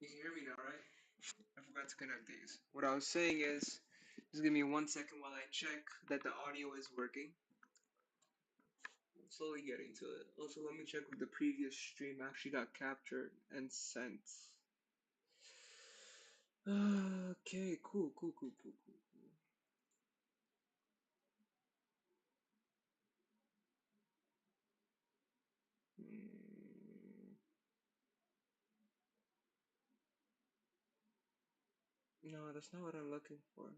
You can hear me now, right? I forgot to connect these. What I was saying is, just give me 1 second while I check that the audio is working. I'm slowly getting to it. Also, let me check if the previous stream actually got captured and sent. Okay, cool, cool, cool, cool, cool, cool. Hmm. No, that's not what I'm looking for.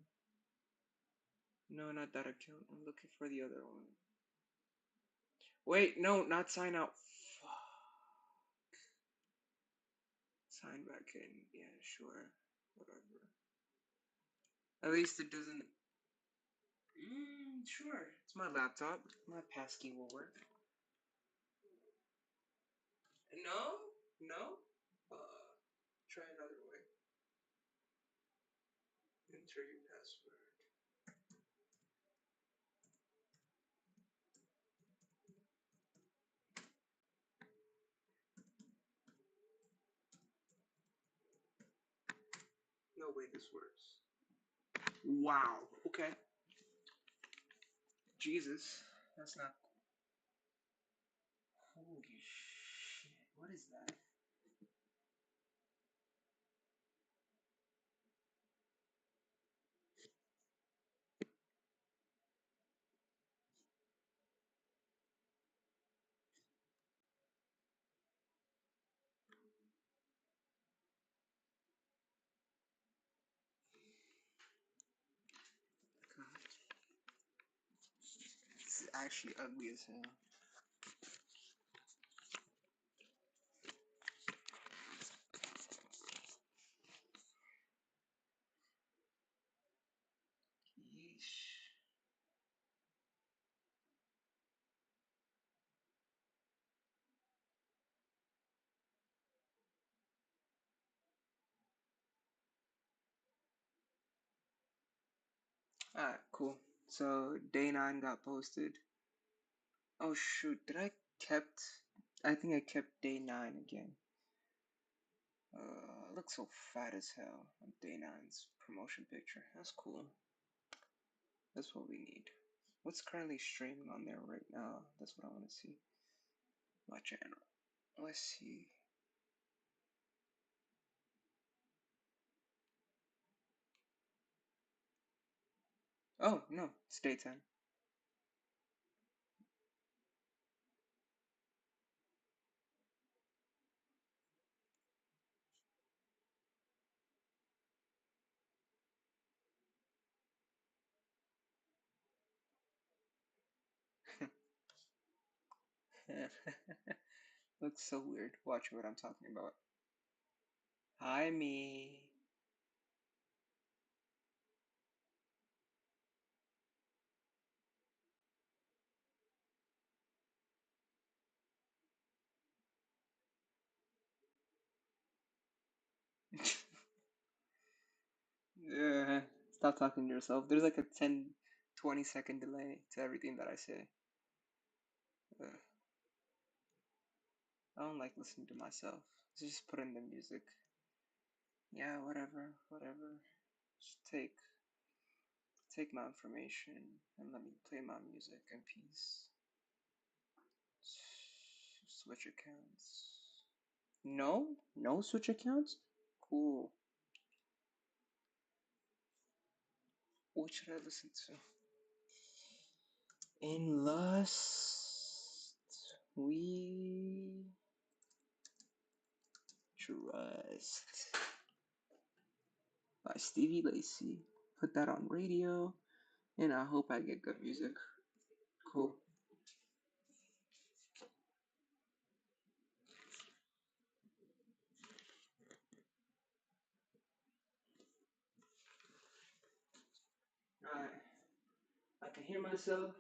No, not that account. I'm looking for the other one. Wait, no, not sign out. Fuck. Sign back in. Yeah, sure. Whatever. At least it doesn't. Sure. It's my laptop. My passkey will work. No? No? Try another way. Enter your password. No way this works. Wow. Okay. Jesus. That's not. Holy shit. What is that? God. It's actually ugly as hell. Yeesh. Alright, cool. So day 9 got posted. Oh shoot, did I kept I think I kept day 9 again. It looks so fat as hell on day 9's promotion picture. That's cool. That's what we need. What's currently streaming on there right now? That's what I want to see. My channel. Let's see. Oh no, it's daytime. Looks so weird. Watch what I'm talking about. Hi, me. Yeah, stop talking to yourself. There's like a 10, 20-second delay to everything that I say. Ugh, I don't like listening to myself. Just put in the music. Yeah, whatever, whatever. Just take my information and let me play my music in peace. Switch accounts. No? No switch accounts? Cool. What should I listen to? In Lust, we trust by Stevie Lacy. Put that on radio, and I hope I get good music. Cool. Alright. I can hear myself,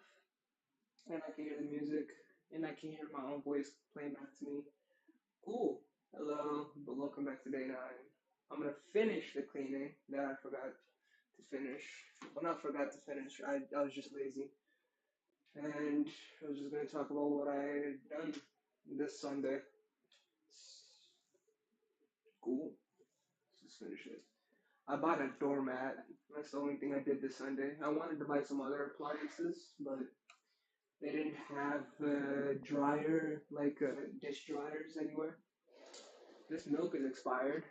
and I can hear the music, and I can hear my own voice playing back to me. Cool. Hello, but welcome back to day 9. I'm gonna finish the cleaning that I forgot to finish. Well, not forgot to finish. I was just lazy. And I was just gonna talk about what I had done this Sunday. Cool. finish it. I bought a doormat. That's the only thing I did this Sunday. I wanted to buy some other appliances, but they didn't have dryer, like dish dryers anywhere. This milk is expired.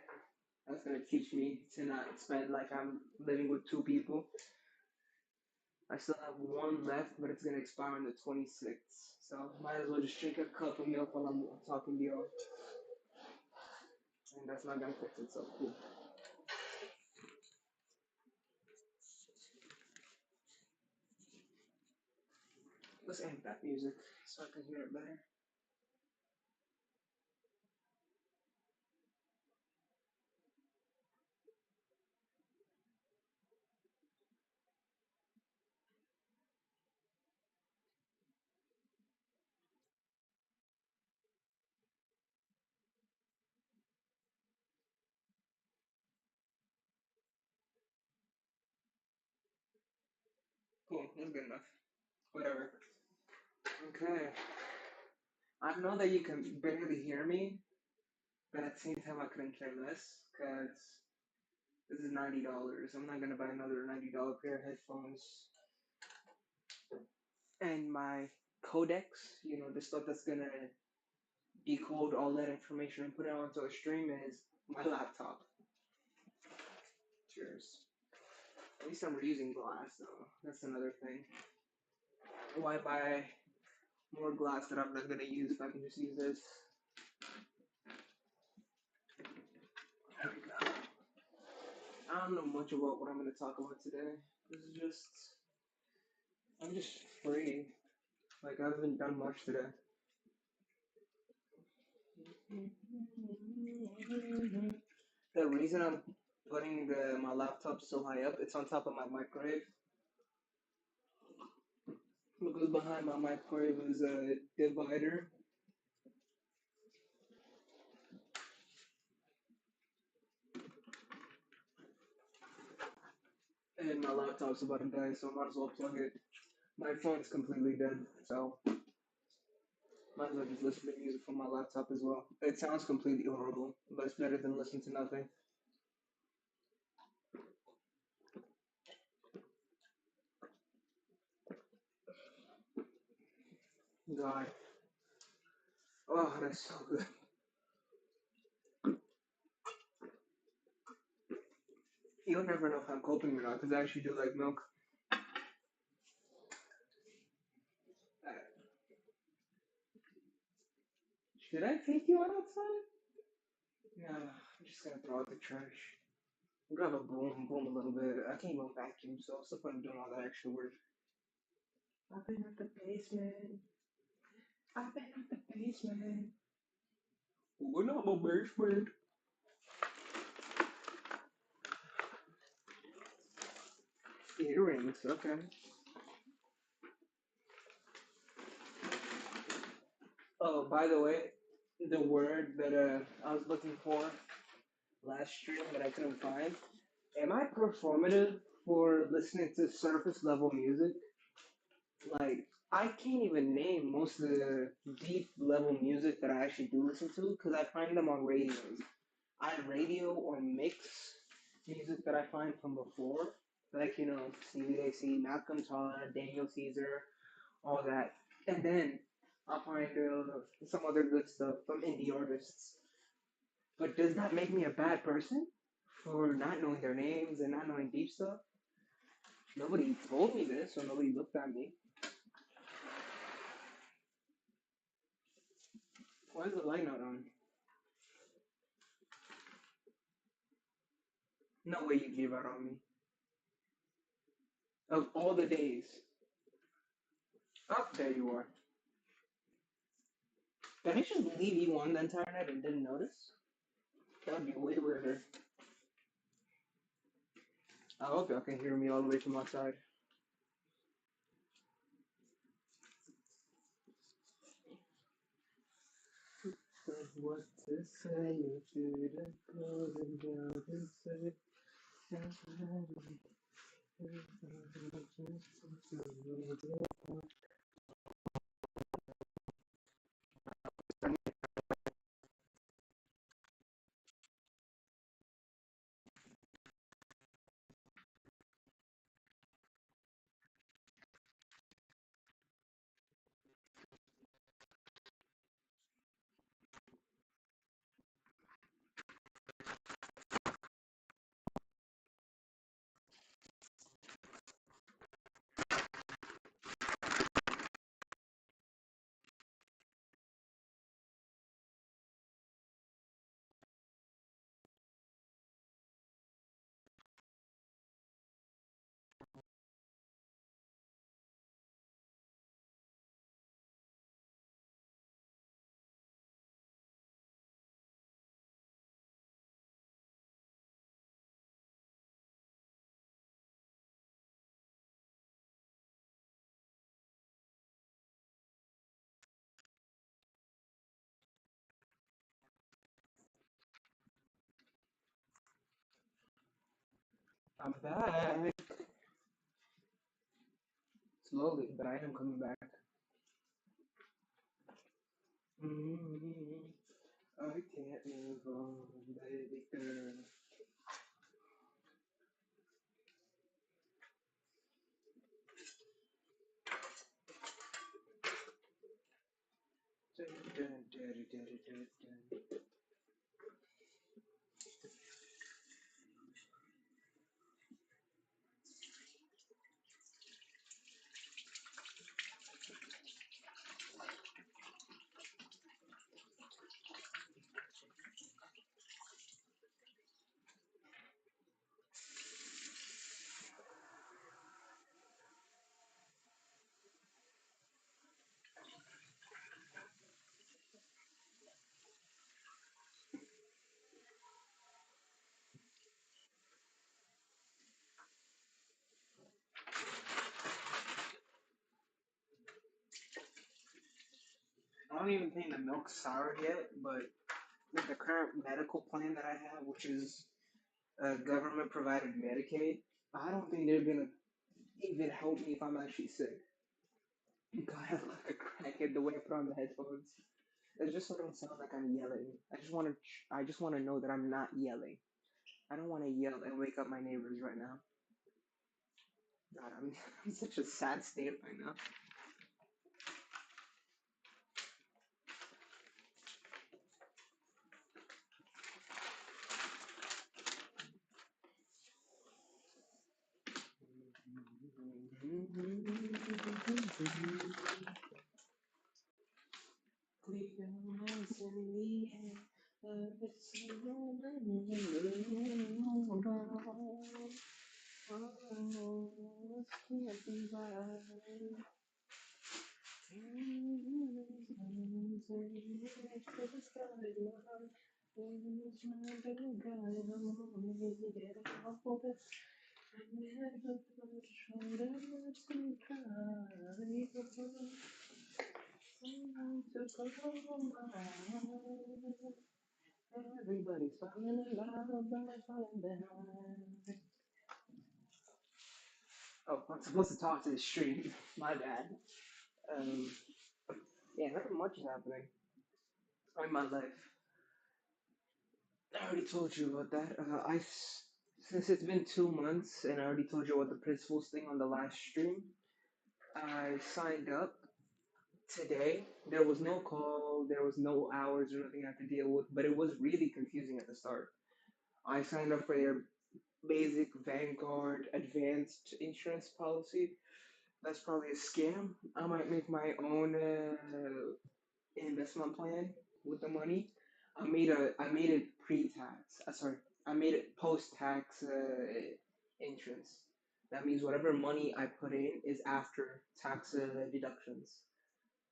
That's gonna teach me to not spend like I'm living with two people. I still have one left, but it's gonna expire on the 26th. So might as well just drink a cup of milk while I'm talking to y'all. And that's not gonna fix it, so cool. Let's end that music so I can hear it better. Cool, that's good enough. Whatever. Okay. I know that you can barely hear me, but at the same time I couldn't care less because this is $90. I'm not gonna buy another $90 pair of headphones. And my codex, the stuff that's gonna decode all that information and put it onto a stream is my laptop. Cheers. At least I'm reusing glass though. That's another thing. Why buy more glass that I'm not gonna use if I can just use this? There we go. I don't know much about what I'm gonna talk about today. This is I'm just free. Like I haven't done much today. The reason I'm putting my laptop so high up, it's on top of my microwave. Because behind my microwave is a divider, and my laptop's about to die, so I might as well plug it. My phone's completely dead, so might as well just listen to music from my laptop as well. It sounds completely horrible, but it's better than listening to nothing. God. Oh, that's so good. You'll never know if I'm coping or not, because I actually do like milk. Uh, should I take you outside? No, I'm just gonna throw out the trash. Grab a broom, boom a little bit. I can't even vacuum, so what's the point of doing all that extra work? I've been at the basement. I've been at the basement. We're not my basement. Earrings, okay. Oh, by the way, the word that I was looking for last stream that I couldn't find. Am I performative for listening to surface level music? Like, I can't even name most of the deep level music that I actually do listen to because I find them on radios. I radio or mix music that I find from before, like CBAC, Malcolm Todd, Daniel Caesar, all that, and then I'll find some other good stuff from indie artists. But does that make me a bad person for not knowing their names and not knowing deep stuff? Nobody told me this, or nobody looked at me. Why is the light not on? No way you gave out on me. Of all the days. Oh, there you are. Did I just leave you on the entire night and didn't notice? That would be way weirder. I hope y'all can hear me all the way from outside. What to say to the closing down to say. I'm back. Slowly, but I am coming back. mm I can't move on, baby girl. Dun, dun, dun, dun, dun, dun. I don't even think the milk's sour yet, but with the current medical plan that I have, which is government provided Medicaid, I don't think they're gonna even help me if I'm actually sick. God, I look like a crackhead the way I put on the headphones. It's just so I don't sound like I'm yelling. I just want to know that I'm not yelling. I don't want to yell and wake up my neighbors right now. God, I'm in such a sad state right now. Clear nice in the air, it's oh, can't be right. Everybody's falling in love, but I'm falling behind. Oh, I'm supposed to talk to the stream. My bad. Um, yeah, nothing much is happening in my life. I already told you about that. Since it's been 2 months, and I already told you about the principals thing on the last stream. I signed up today. There was no call, there was no hours or nothing I had to deal with, but it was really confusing at the start. I signed up for their basic Vanguard advanced insurance policy. That's probably a scam. I might make my own investment plan with the money. I made it pre-tax. Sorry, I made it post-tax insurance. That means whatever money I put in is after tax deductions.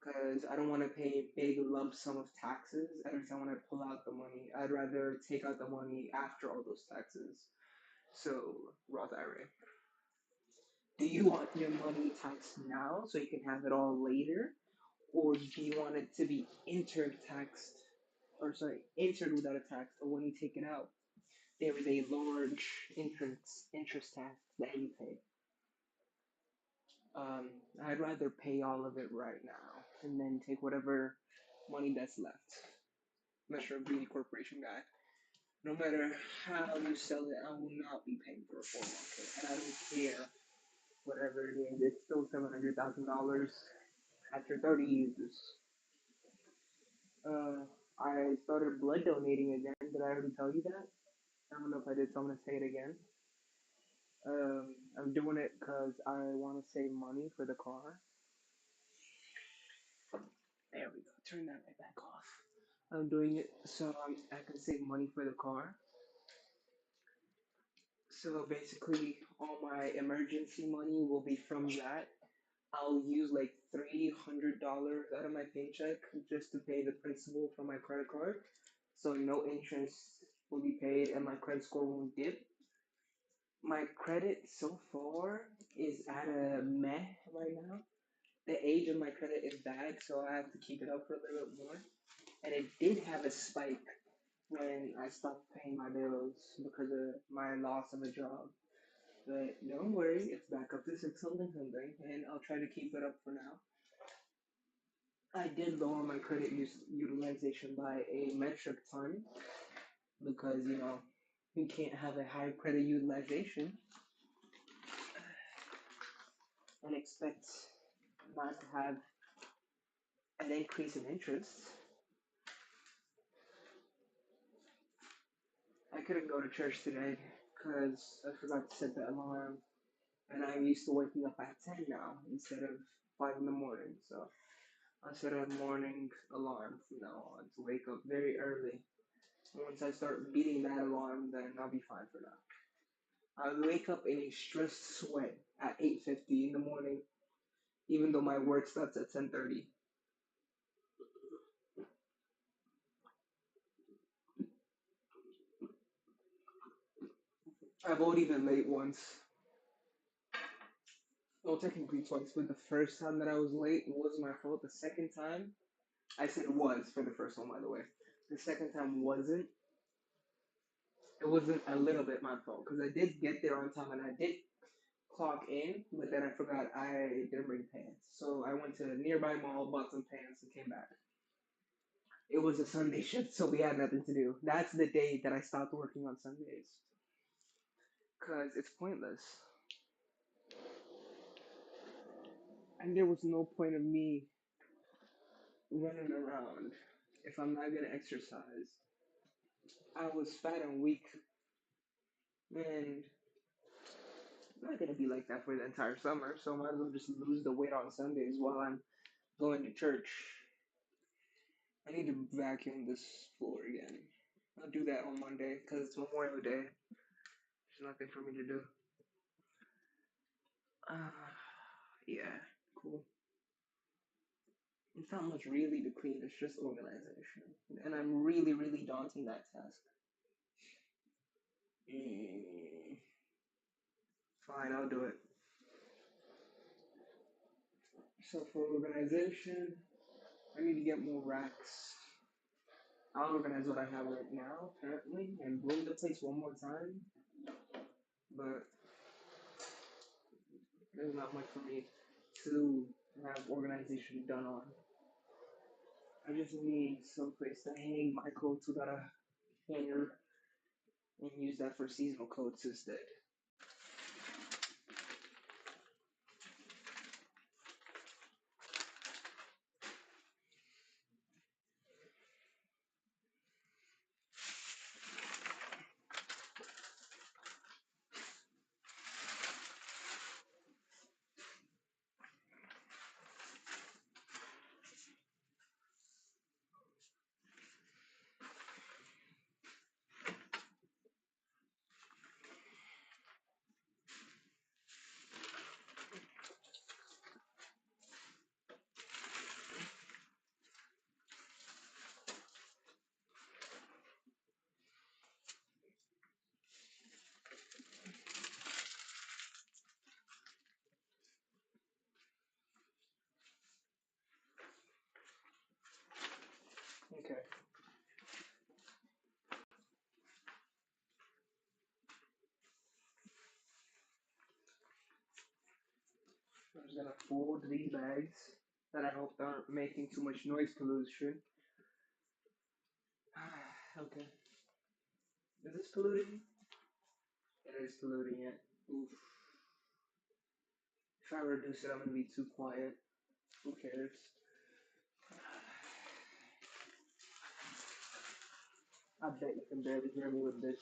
Because I don't want to pay a big lump sum of taxes every time when I pull out the money. I'd rather take out the money after all those taxes. So Roth IRA. Do you want your money taxed now so you can have it all later, or do you want it to be entered taxed, or sorry, entered without a tax, or when you take it out, there is a large interest tax that you pay? I'd rather pay all of it right now and then take whatever money that's left. Unless you're a greedy corporation guy. No matter how you sell it, I will not be paying for a 401k, and I don't care whatever it is. It's still $700,000 after 30 years. Uh, I started blood donating again. Did I already tell you that? I don't know if I did, so I'm gonna say it again. I'm doing it because I want to save money for the car. There we go. Turn that right back off. I'm doing it so I can save money for the car. So basically, all my emergency money will be from that. I'll use like $300 out of my paycheck just to pay the principal for my credit card. So no interest will be paid and my credit score won't dip. My credit so far is at a meh right now. The age of my credit is bad, so I have to keep it up for a little bit more. And it did have a spike when I stopped paying my bills because of my loss of a job. But don't worry, it's back up to six something something, and I'll try to keep it up for now. I did lower my credit utilization by a metric ton because you can't have a high credit utilization and expect not to have an increase in interest. I couldn't go to church today because I forgot to set the alarm, and I'm used to waking up at 10 now instead of 5 in the morning. So I set a morning alarm from now on to wake up very early. Once I start beating that alarm, then I'll be fine for now. I wake up in a stressed sweat at 8:50 in the morning, even though my work starts at 10:30. I've already been late once. Well, technically twice, but the first time that I was late was my fault. The second time, I said was for the first one, by the way. The second time wasn't. It wasn't a little bit my fault because I did get there on time and I did clock in, but then I forgot I didn't bring pants. So I went to a nearby mall, bought some pants, and came back. It was a Sunday shift, so we had nothing to do. That's the day that I stopped working on Sundays because it's pointless. And there was no point of me running around if I'm not gonna exercise. I was fat and weak, and I'm not gonna be like that for the entire summer. So I might as well just lose the weight on Sundays while I'm going to church. I need to vacuum this floor again. I'll do that on Monday because it's Memorial Day. There's nothing for me to do. Yeah, cool. It's not much really to clean, it's just organization. And I'm really, really daunting that task. Mm, fine, I'll do it. So for organization, I need to get more racks. I'll organize what I have right now, currently, and room the place one more time. But there's not much for me to have organization done on. I just need some place to hang my coats without a hanger and use that for seasonal coats instead. Okay. I'm just gonna fold these bags that I hope aren't making too much noise pollution. Okay. Is this polluting? It is polluting it. Oof. If I reduce it, I'm gonna be too quiet. Who cares? I bet you can barely hear me with this.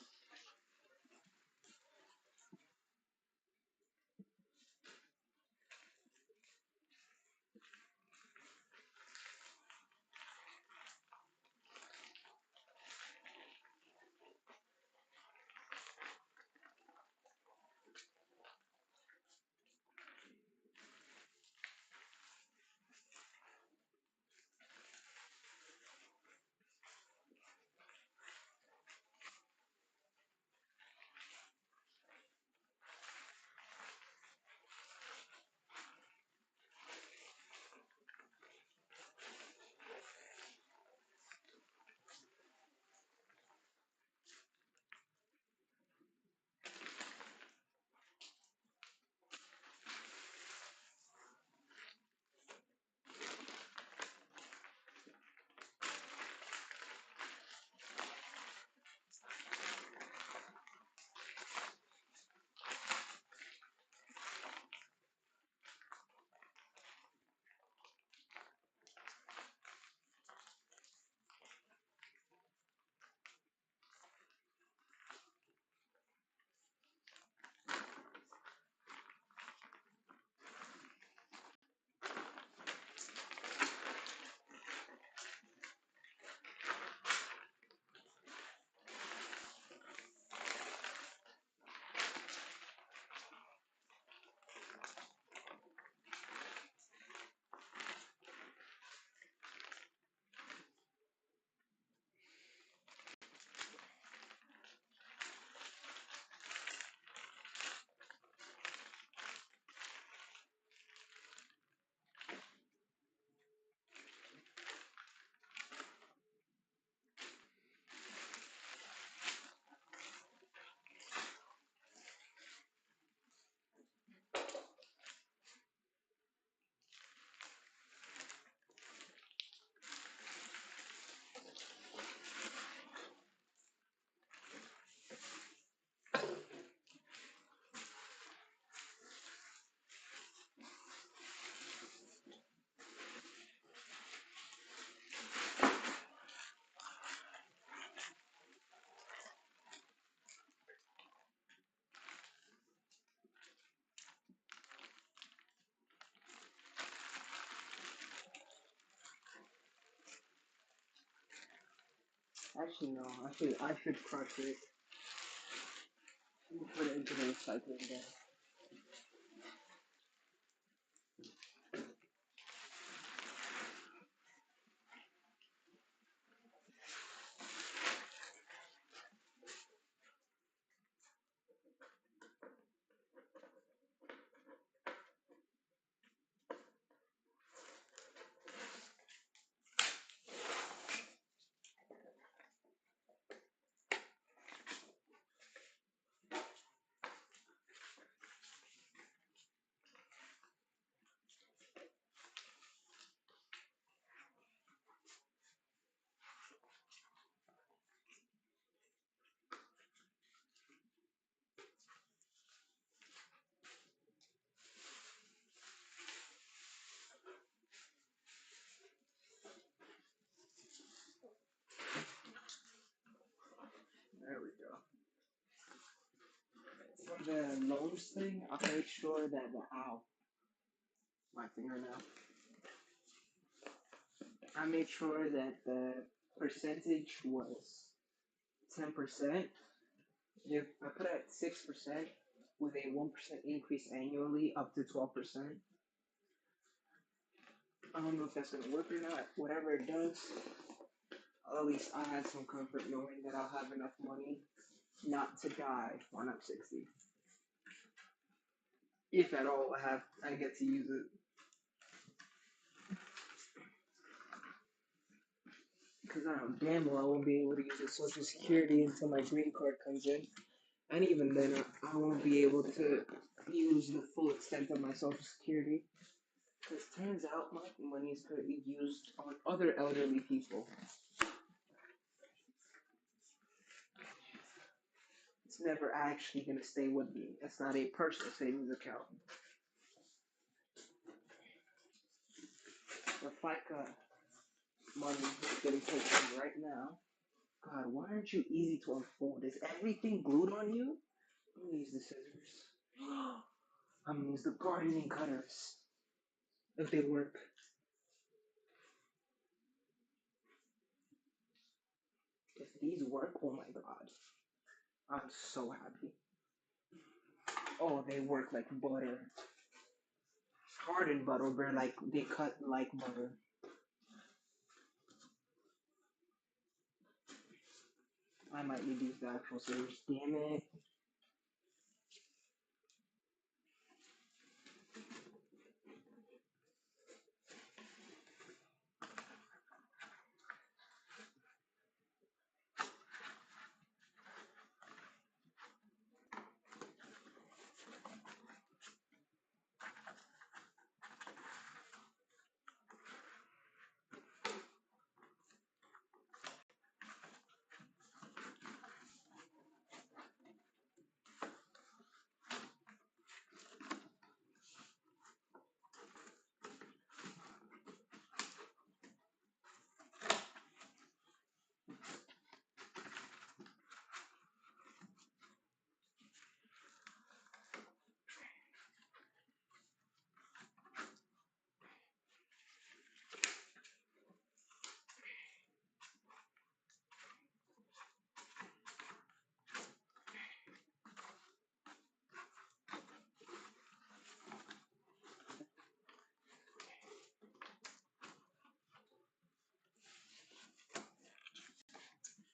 Actually, no. I should crush it and put it into the recycling bin. There we go. For the nose thing, I made sure that my fingernail. I made sure that the percentage was 10%. If I put it at 6% with a 1% increase annually up to 12%, I don't know if that's gonna work or not. Whatever it does, at least I had some comfort knowing that I'll have enough money not to die when I'm 60. If at all I get to use it. Because I don't damn well I won't be able to use the Social Security until my green card comes in. And even then, I won't be able to use the full extent of my Social Security. Because turns out my money is currently used on other elderly people. It's never actually going to stay with me. It's not a personal savings account. The FICA money is getting taken right now. God, why aren't you easy to unfold? Is everything glued on you? I'm gonna use the scissors. I'm gonna use the gardening cutters. If they work. If these work, oh my god. I'm so happy. Oh, they work like butter. Hardened butter, but like they cut like butter. I might need these actual scissors. Damn it.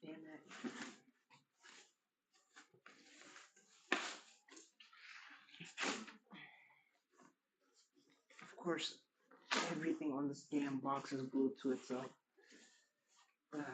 Damn it. Of course, everything on this damn box is glued to itself. Ugh.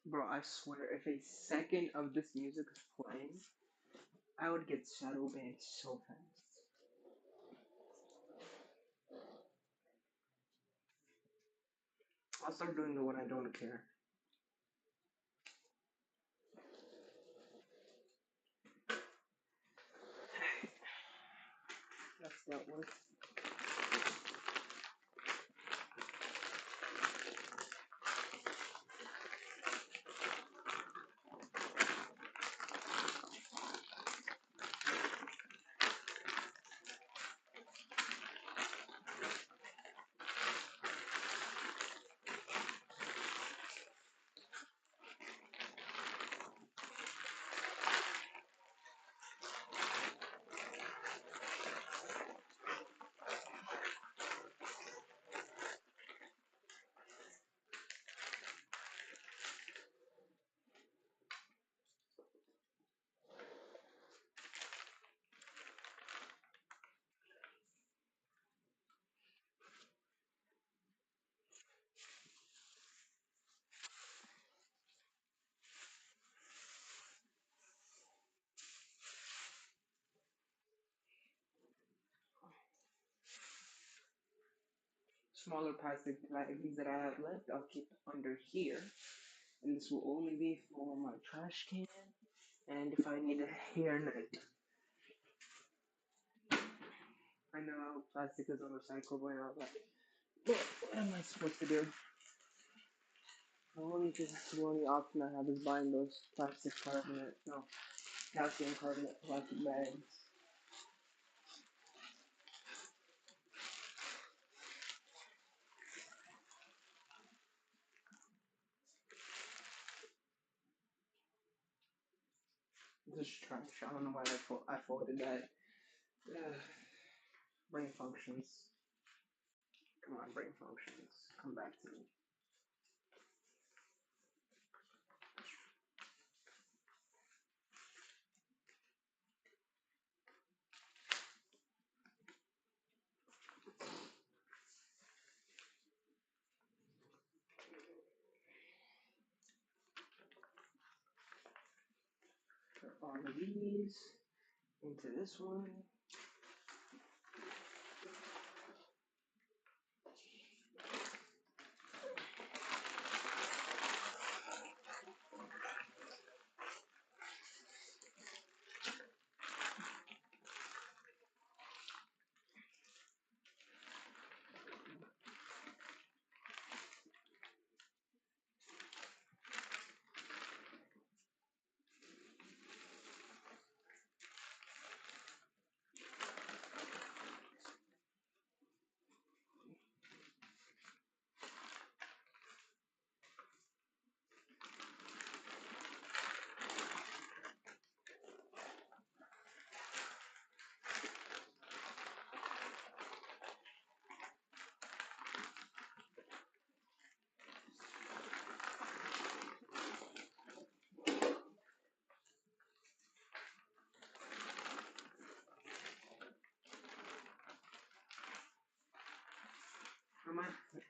Bro, I swear, if a second of this music is playing, I would get shadow banned so fast. I'll start doing it when I don't care. That's that one. Smaller plastic baggies that I have left, I'll keep under here. And this will only be for my trash can and if I need a hairnet. I know plastic is unrecyclable and all that. But what am I supposed to do? The only option I have is buying those plastic carbonate, no, calcium carbonate plastic bags. This is trash. I don't know why I folded that. Ugh. Brain functions. Come on, brain functions. Come back to me. Put all of these into this one.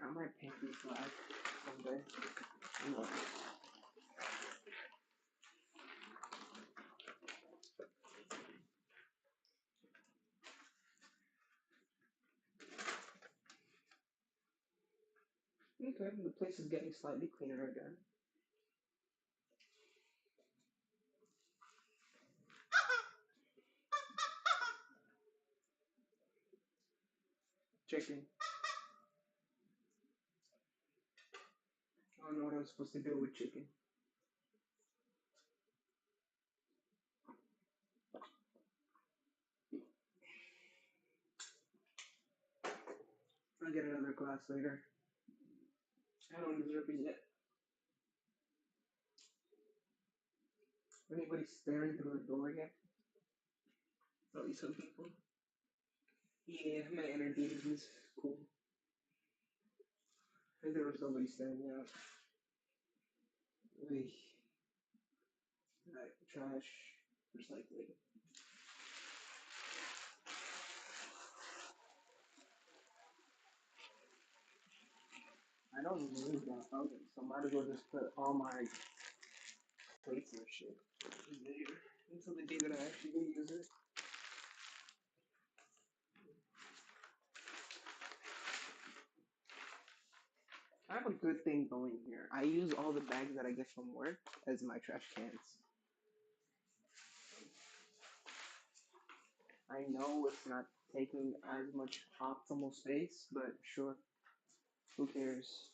I might paint these black someday. No. Okay, the place is getting slightly cleaner again. Chicken. I don't know what I'm supposed to do with chicken. I'll get another glass later. I don't deserve it yet. Anybody staring through the door yet? Probably some people. Yeah, my energy is cool. And there was nobody staring out. Like, trash, recycling. I don't need that building, so might as well just put all my wait for shit later until the day that I actually go use it. I have a good thing going here. I use all the bags that I get from work as my trash cans. I know it's not taking as much optimal space, but sure, who cares?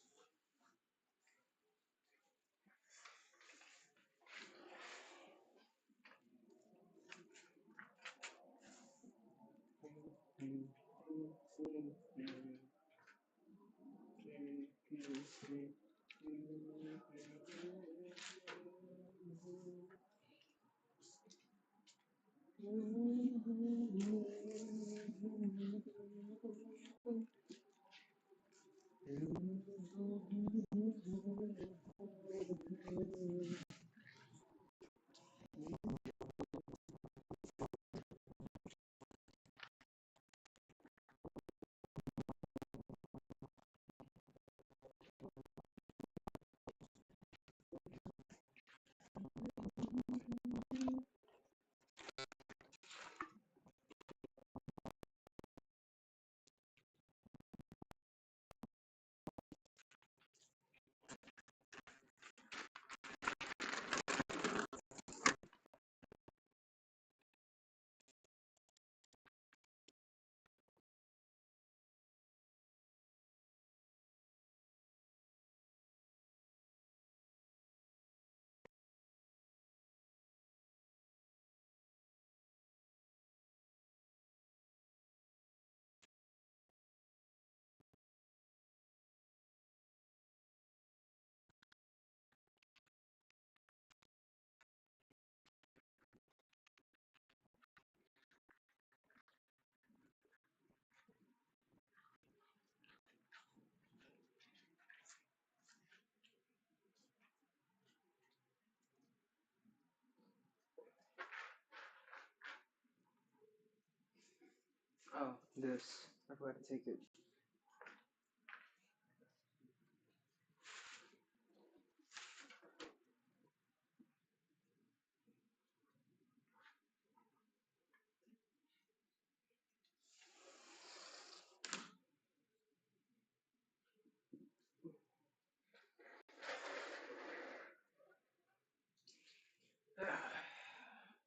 Oh, this. I forgot to take it.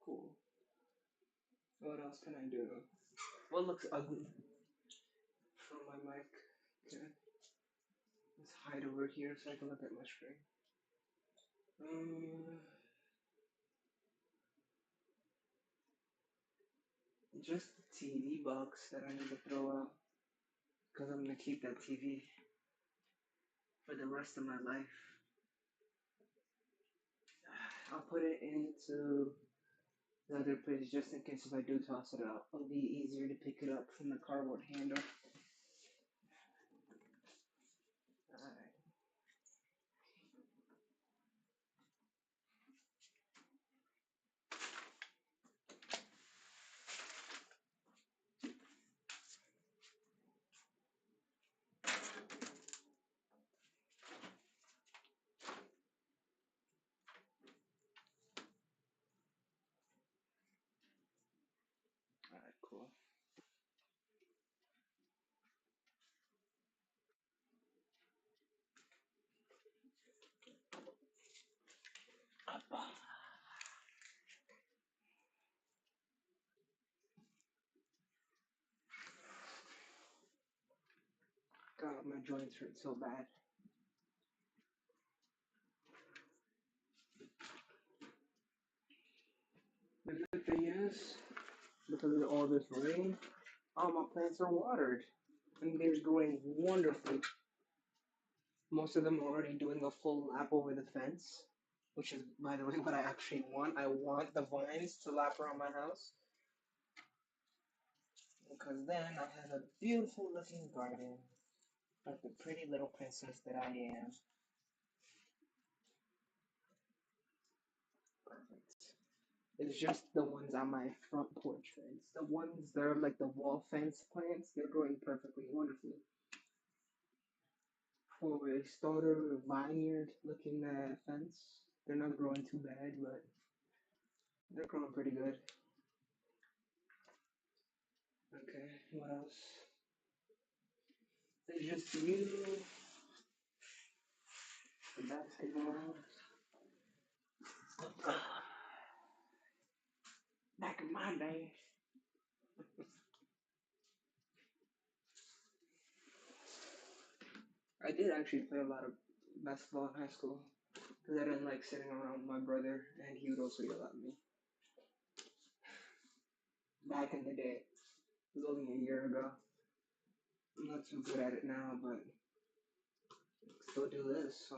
Cool. What else can I do? What looks ugly from my mic? Okay. Let's hide over here so I can look at my screen. Um, just the TV box that I need to throw out because I'm gonna keep that TV for the rest of my life. I'll put it into the other place just in case if I do toss it out. It'll be easier to pick it up from the cardboard handle. Alright. Alright, cool. God, my joints hurt so bad. The good thing is, because of all this rain, all my plants are watered. And they're growing wonderfully. Most of them are already doing a full lap over the fence, which is, by the way, what I actually want. I want the vines to lap around my house because then I'll have a beautiful looking garden like the pretty little princess that I am. Perfect. It's just the ones on my front porch fence. The ones that are like the wall fence plants, they're growing perfectly wonderfully. For a starter vineyard looking fence, They're not growing too bad, but they're growing pretty good. Okay, what else? It's just you, the basketball. Back in my day, I did actually play a lot of basketball in high school because I didn't like sitting around with my brother, and he would also yell at me. Back in the day, it was only a year ago. I'm not too good at it now, but still do this. So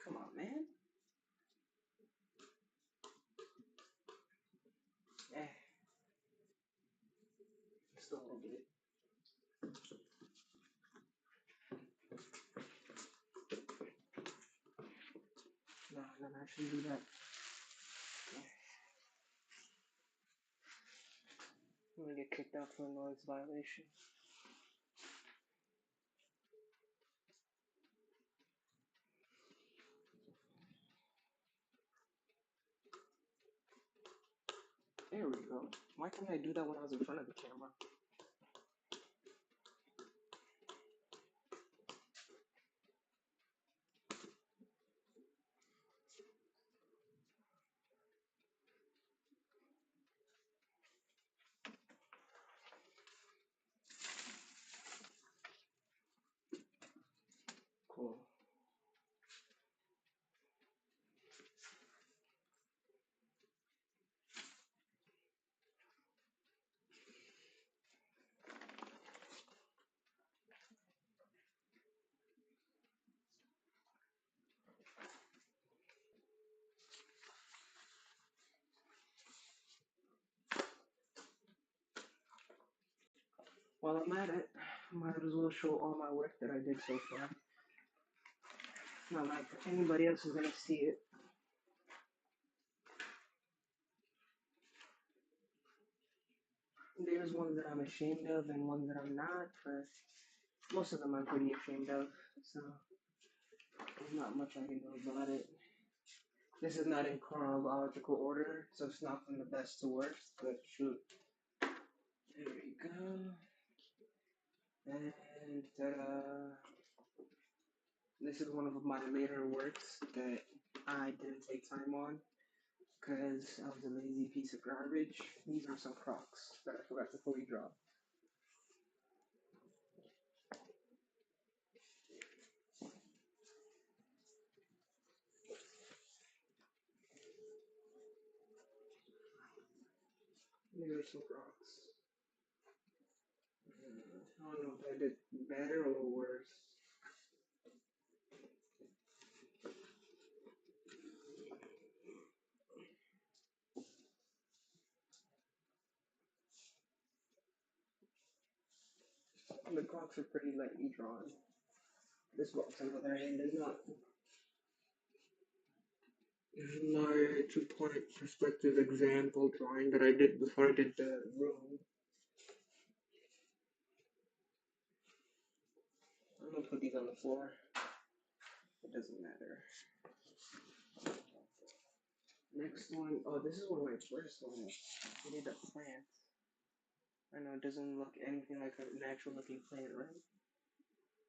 come on, man. Eh, still don't get it. No, I never actually do that. I'm gonna get kicked out for a noise violation. There we go. Why couldn't I do that when I was in front of the camera? Cool. While I'm at it, might as well show all my work that I did so far. Not like anybody else is gonna see it. There's ones that I'm ashamed of and ones that I'm not, but most of them I'm pretty ashamed of. So there's not much I can do about it. This is not in chronological order, so it's not from the best to worst, but shoot. There we go. And ta-da. This is one of my later works that I didn't take time on because I was a lazy piece of garbage. These are some Crocs that I forgot to fully draw. These are some Crocs. I don't know if I did better or worse. The Crocs are pretty lightly drawn. This box, on the other hand, is not. This is my 2-point perspective example drawing that I did before I did the room. I'm gonna put these on the floor. It doesn't matter. Next one, oh, this is one of my first ones. I did a plant. I know it doesn't look anything like a natural looking plant, right?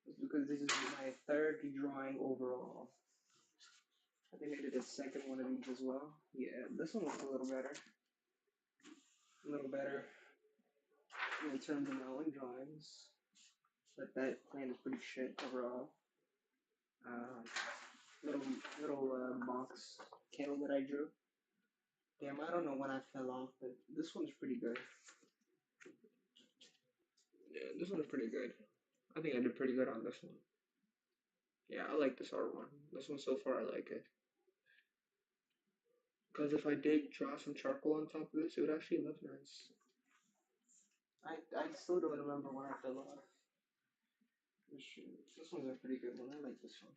It's because this is my third drawing overall. I think I did a second one of these as well. Yeah, this one looks a little better. A little better in terms of my own drawings. But that plant is pretty shit overall. Uh, little box kale that I drew. Damn, I don't know when I fell off, but this one's pretty good. Yeah, this one's pretty good. I think I did pretty good on this one. Yeah, I like this art one. This one so far, I like it. Because if I did draw some charcoal on top of this, it would actually look nice. I still don't remember when I fell off. This one's a pretty good one. I like this one.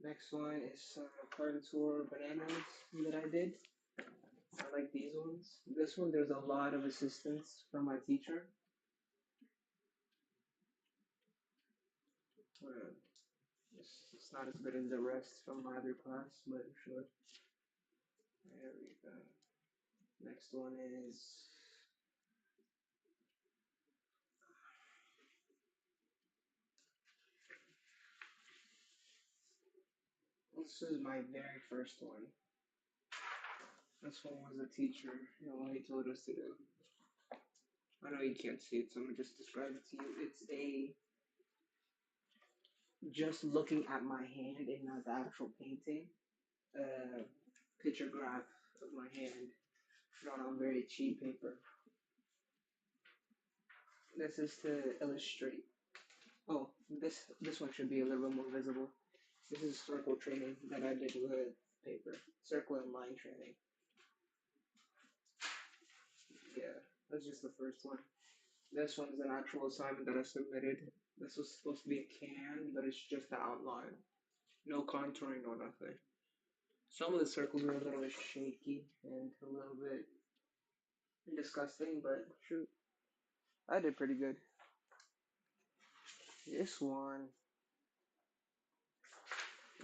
Next one is contour bananas that I did. I like these ones. This one, there's a lot of assistance from my teacher. Uh, it's not as good as the rest from my other class, but sure. There we go. Next one is this is my very first one. This one was a teacher, what he told us to do. I know you can't see it, so I'm gonna just describe it to you. It's a just looking at my hand and not the actual painting. Uh, picture graph of my hand drawn on very cheap paper. This is to illustrate. Oh, this one should be a little bit more visible. This is circle training that I did with paper. Circle and line training. Yeah, that's just the first one. This one's an actual assignment that I submitted. This was supposed to be a can, but it's just the outline. No contouring, no nothing. Some of the circles are a little bit shaky and a little bit disgusting, but shoot, I did pretty good. This one,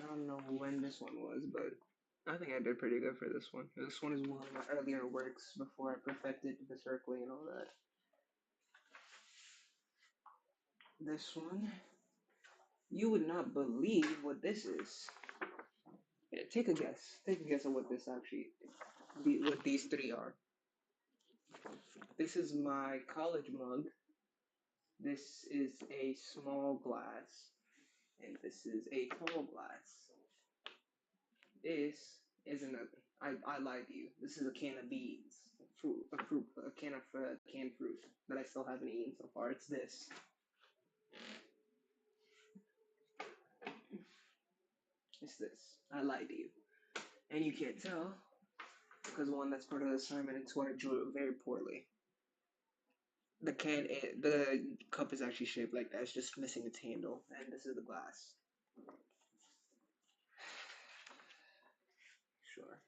I don't know when this one was, but I think I did pretty good for this one. This one is one of my earlier works before I perfected the circling and all that. This one, you would not believe what this is. Yeah, take a guess. Take a guess of what this actually, what these three are. This is my college mug. This is a small glass, and this is a tall glass. This is another. I lied to you. This is a can of beans, a can of canned fruit that I still haven't eaten so far. It's this. It's this. I lied to you, and you can't tell because one, that's part of the assignment, and two, I drew it very poorly. The cup is actually shaped like that. It's just missing its handle, and this is the glass. Sure.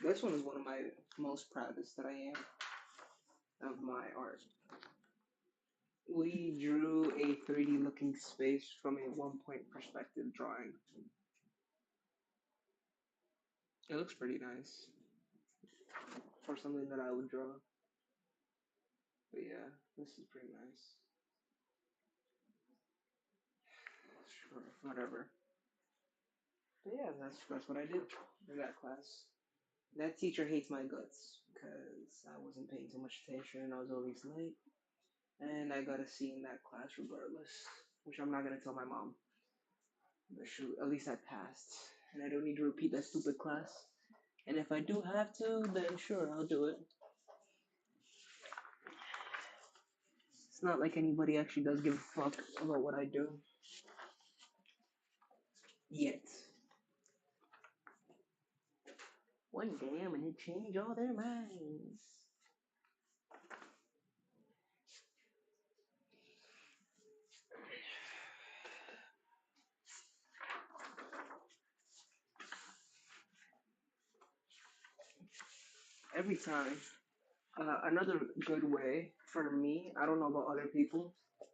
This one is one of my most proudest that I am of my art. We drew a 3D looking space from a 1 point perspective drawing. It looks pretty nice for something that I would draw. But yeah, this is pretty nice. Sure, whatever. But yeah, that's what I did in that class. That teacher hates my guts because I wasn't paying too much attention and I was always late. And I got a C in that class regardless, which I'm not gonna tell my mom. But shoot, at least I passed, and I don't need to repeat that stupid class. And if I do have to, then sure, I'll do it. It's not like anybody actually does give a fuck about what I do. Yet. One day I'm gonna change all their minds. Every time. Another good way for me, I don't know about other people,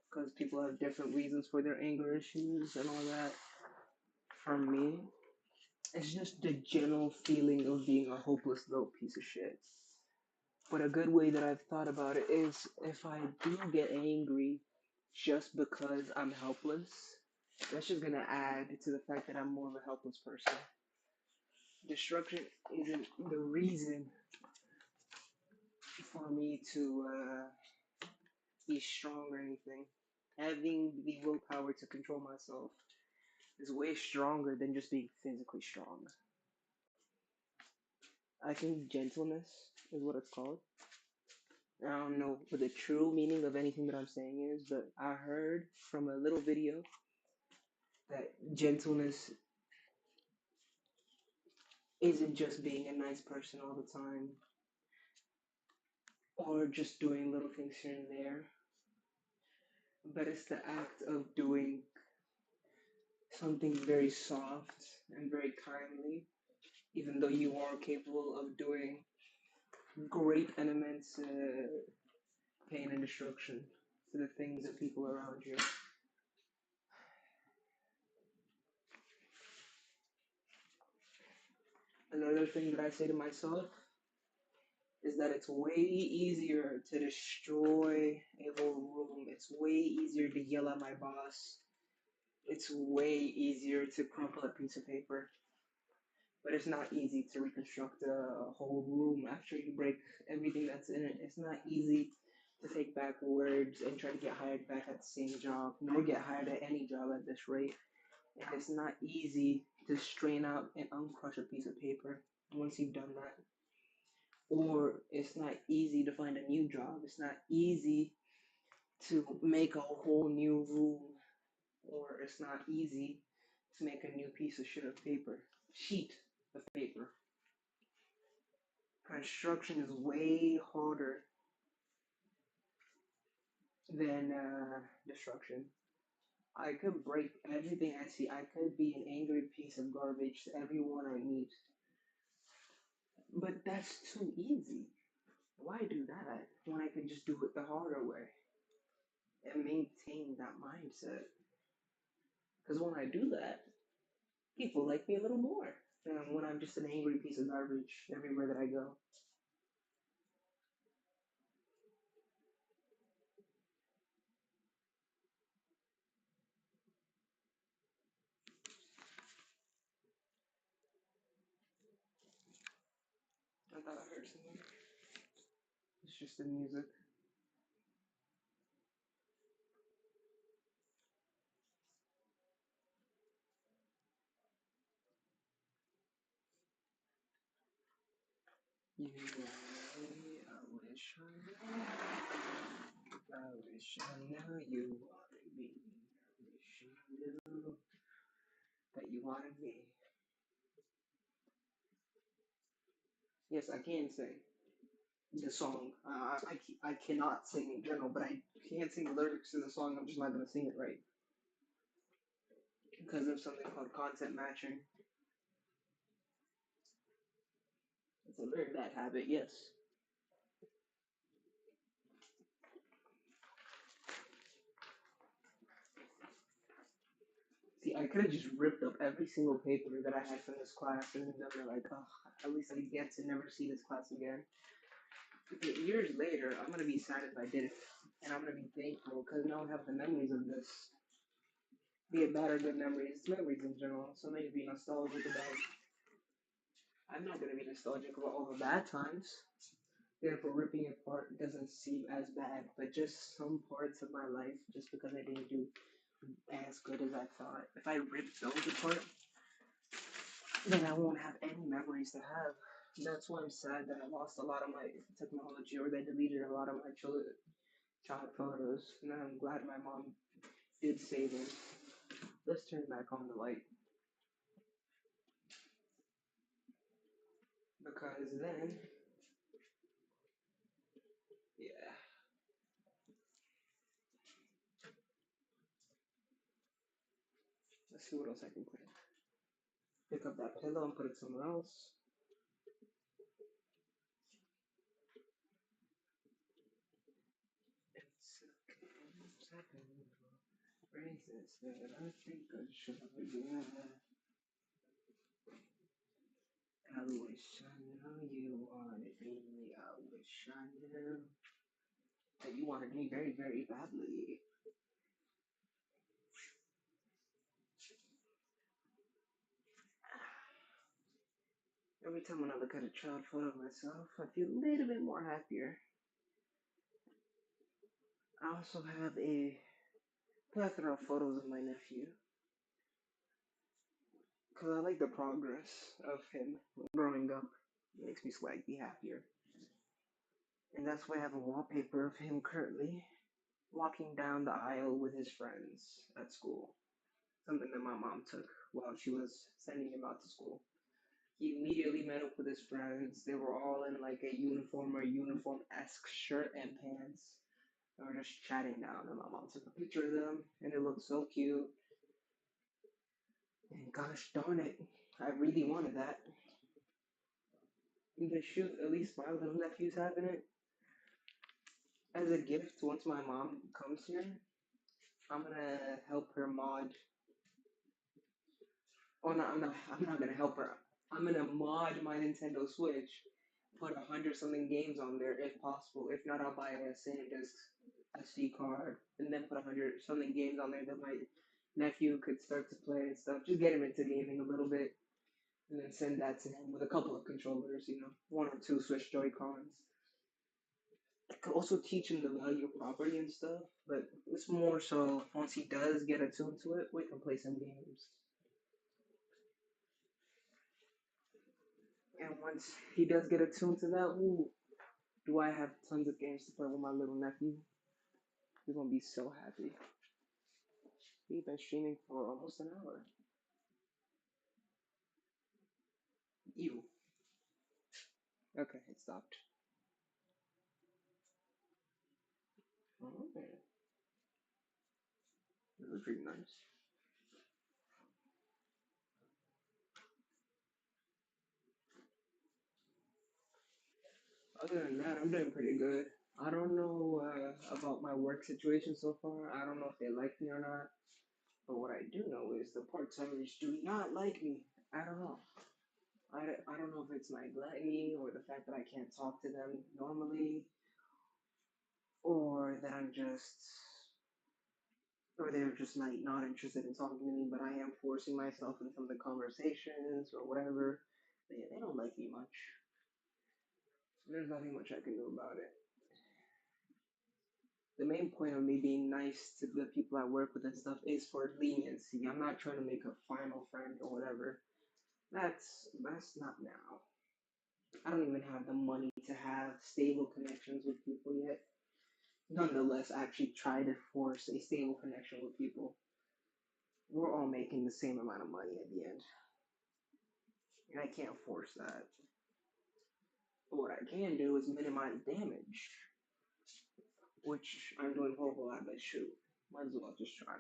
because people have different reasons for their anger issues and all that. For me, it's just the general feeling of being a hopeless little piece of shit. But a good way that I've thought about it is if I do get angry just because I'm helpless, that's just gonna add to the fact that I'm more of a helpless person. Destruction isn't the reason for me to be strong or anything. Having the willpower to control myself is way stronger than just being physically strong. I think gentleness is what it's called. I don't know what the true meaning of anything that I'm saying is, but I heard from a little video that gentleness isn't just being a nice person all the time or just doing little things here and there, but it's the act of doing something very soft and very kindly, even though you are capable of doing great and immense pain and destruction to the things and people around you. Another thing that I say to myself is that it's way easier to destroy a whole room. It's way easier to yell at my boss. It's way easier to crumple a piece of paper. But it's not easy to reconstruct a whole room after you break everything that's in it. It's not easy to take back words and try to get hired back at the same job, nor get hired at any job at this rate. And it's not easy to strain out and uncrush a piece of paper once you've done that. Or it's not easy to find a new job. It's not easy to make a whole new room. Or it's not easy to make a new piece of shit of paper. Sheet of paper. Construction is way harder than destruction. I could break everything I see. I could be an angry piece of garbage to everyone I meet. But that's too easy. Why do that when I could just do it the harder way and maintain that mindset? Because when I do that, people like me a little more than when I'm just an angry piece of garbage everywhere that I go. I thought I heard something. It's just the music. You and me, I wish I knew. I wish I knew you wanted me. I wish I knew that you wanted me. Yes, I can sing the song. I cannot sing in general, but I can sing the lyrics to the song. I'm just not going to sing it right because of something called content matching. It's a very bad habit, yes. See, I could have just ripped up every single paper that I had from this class and then they're like, oh, at least I get to never see this class again. But years later, I'm going to be sad if I did it. And I'm going to be thankful because now I have the memories of this. Be it bad or good memories, memories in general. So maybe be nostalgic about. I'm not going to be nostalgic about all the bad times. Therefore, ripping it apart doesn't seem as bad, but just some parts of my life, just because I didn't do as good as I thought. If I rip those apart, then I won't have any memories to have. That's why I'm sad that I lost a lot of my technology or they deleted a lot of my child photos. And I'm glad my mom did save them. Let's turn back on the light. Because then, yeah, let's see what else I can put in. Pick up that pillow and put it somewhere else. It's phrases that I think I should have. I wish I knew you wanted me. I wish I knew that you wanted me very, very badly. Every time when I look at a child photo of myself, I feel a little bit more happier. I also have a plethora of photos of my nephew because I like the progress of him growing up. It makes me slightly happier. And that's why I have a wallpaper of him currently walking down the aisle with his friends at school. Something that my mom took while she was sending him out to school. He immediately met up with his friends. They were all in like a uniform or uniform-esque shirt and pants. They were just chatting down, and my mom took a picture of them, and it looked so cute. And gosh darn it, I really wanted that. The shoe, at least my little nephew's having it as a gift. Once my mom comes here, I'm gonna help her mod. Oh no, I'm not gonna help her. I'm gonna mod my Nintendo Switch, put 100 something games on there if possible. If not, I'll buy a SanDisk SD card and then put 100 something games on there that my nephew could start to play and stuff. Just get him into gaming a little bit, and then send that to him with a couple of controllers, one or two Switch Joy Cons. I could also teach him the value of property and stuff, but it's more so once he does get attuned to it, we can play some games. And once he does get attuned to that, ooh, do I have tons of games to play with my little nephew? He's gonna be so happy. We've been streaming for almost an hour. Ew. Okay, it stopped. Oh, okay. That was pretty nice. Other than that, I'm doing pretty good. I don't know about my work situation so far. I don't know if they like me or not. But what I do know is the part timers do not like me at all. I don't know if it's my gluttony or the fact that I can't talk to them normally, or that or they're just like not interested in talking to me, but I am forcing myself in some of the conversations or whatever. They don't like me much. There's nothing much I can do about it. The main point of me being nice to the people I work with and stuff is for leniency. I'm not trying to make a final friend or whatever. That's not now. I don't even have the money to have stable connections with people yet. Nonetheless, I actually try to force a stable connection with people. We're all making the same amount of money at the end, and I can't force that. But what I can do is minimize damage, which I'm doing horrible at, but shoot, might as well just try.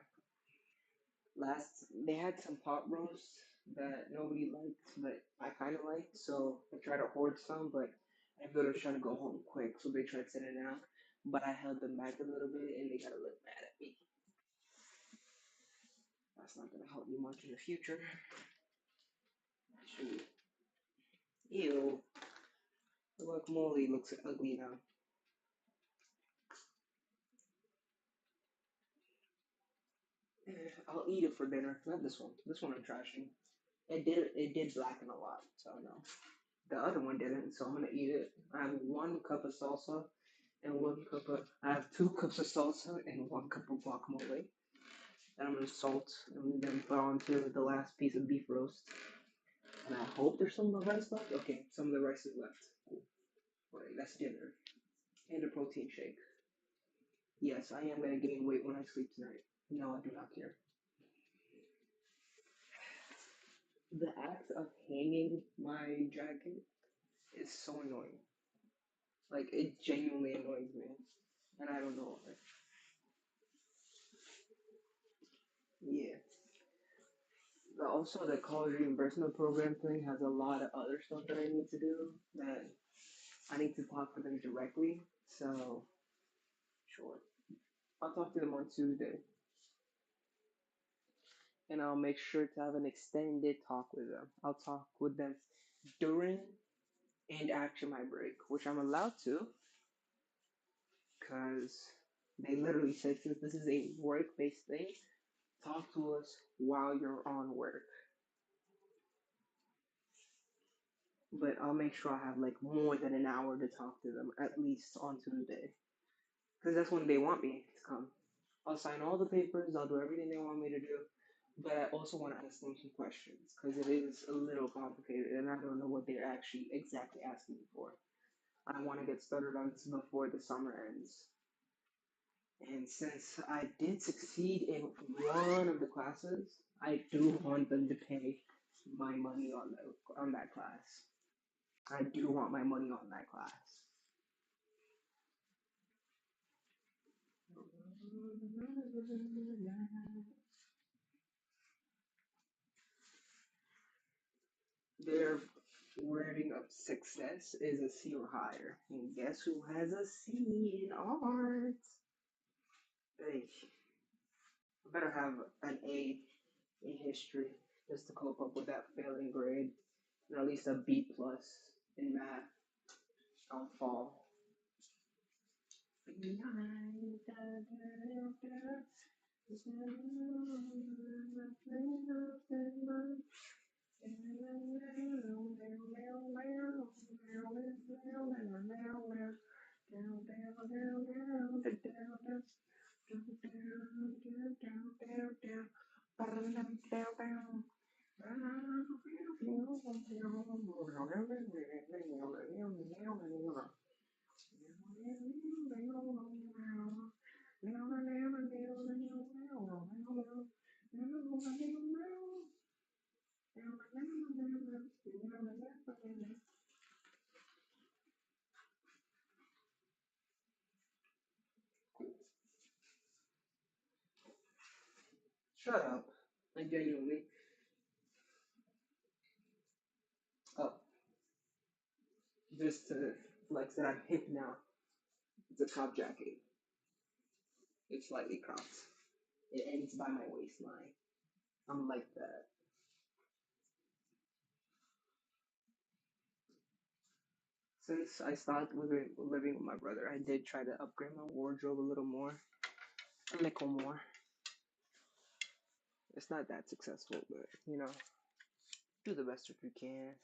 Last, they had some pot roast that nobody liked, but I kind of liked, so I tried to hoard some, but everybody was trying to go home quick, so they tried sending it out. But I held them back a little bit, and they got a little mad at me. That's not gonna help me much in the future. Shoot. Ew. The guacamole looks ugly now. I'll eat it for dinner. Not this one. This one I'm trashing. It did blacken a lot, so no. The other one didn't, so I'm gonna eat it. I have 1 cup of salsa and 1 cup of. I have 2 cups of salsa and 1 cup of guacamole. And I'm gonna salt and then put onto the last piece of beef roast. And I hope there's some of the rice left. Okay, some of the rice is left. Alright, that's dinner. And a protein shake. Yes, I am gonna gain weight when I sleep tonight. No, I do not care. The act of hanging my jacket is so annoying. Like, it genuinely annoys me. And I don't know why. Yeah. Also, the college reimbursement program thing has a lot of other stuff that I need to do that I need to talk to them directly. So, sure. I'll talk to them on Tuesday. And I'll make sure to have an extended talk with them. I'll talk with them during and after my break, which I'm allowed to, because they literally said since this is a work based thing, talk to us while you're on work. But I'll make sure I have like more than an hour to talk to them at least on Tuesday, because that's when they want me to come. I'll sign all the papers, I'll do everything they want me to do, but I also want to ask them some questions because it is a little complicated and I don't know what they're actually exactly asking me for. I want to get started on this before the summer ends. And since I did succeed in one of the classes, I do want them to pay my money on that class. I do want my money on that class. They're wording of success is a C or higher. And guess who has a C in art? Hey, I better have an A in history just to cope up with that failing grade. And at least a B plus in math. Don't fall. Shut up. I genuinely. Oh, just to flex that I'm hip now. It's a top jacket. It's slightly cropped. It ends by my waistline. I'm like that. Since I started living with my brother, I did try to upgrade my wardrobe a little more, a little more. It's not that successful, but do the best if you can.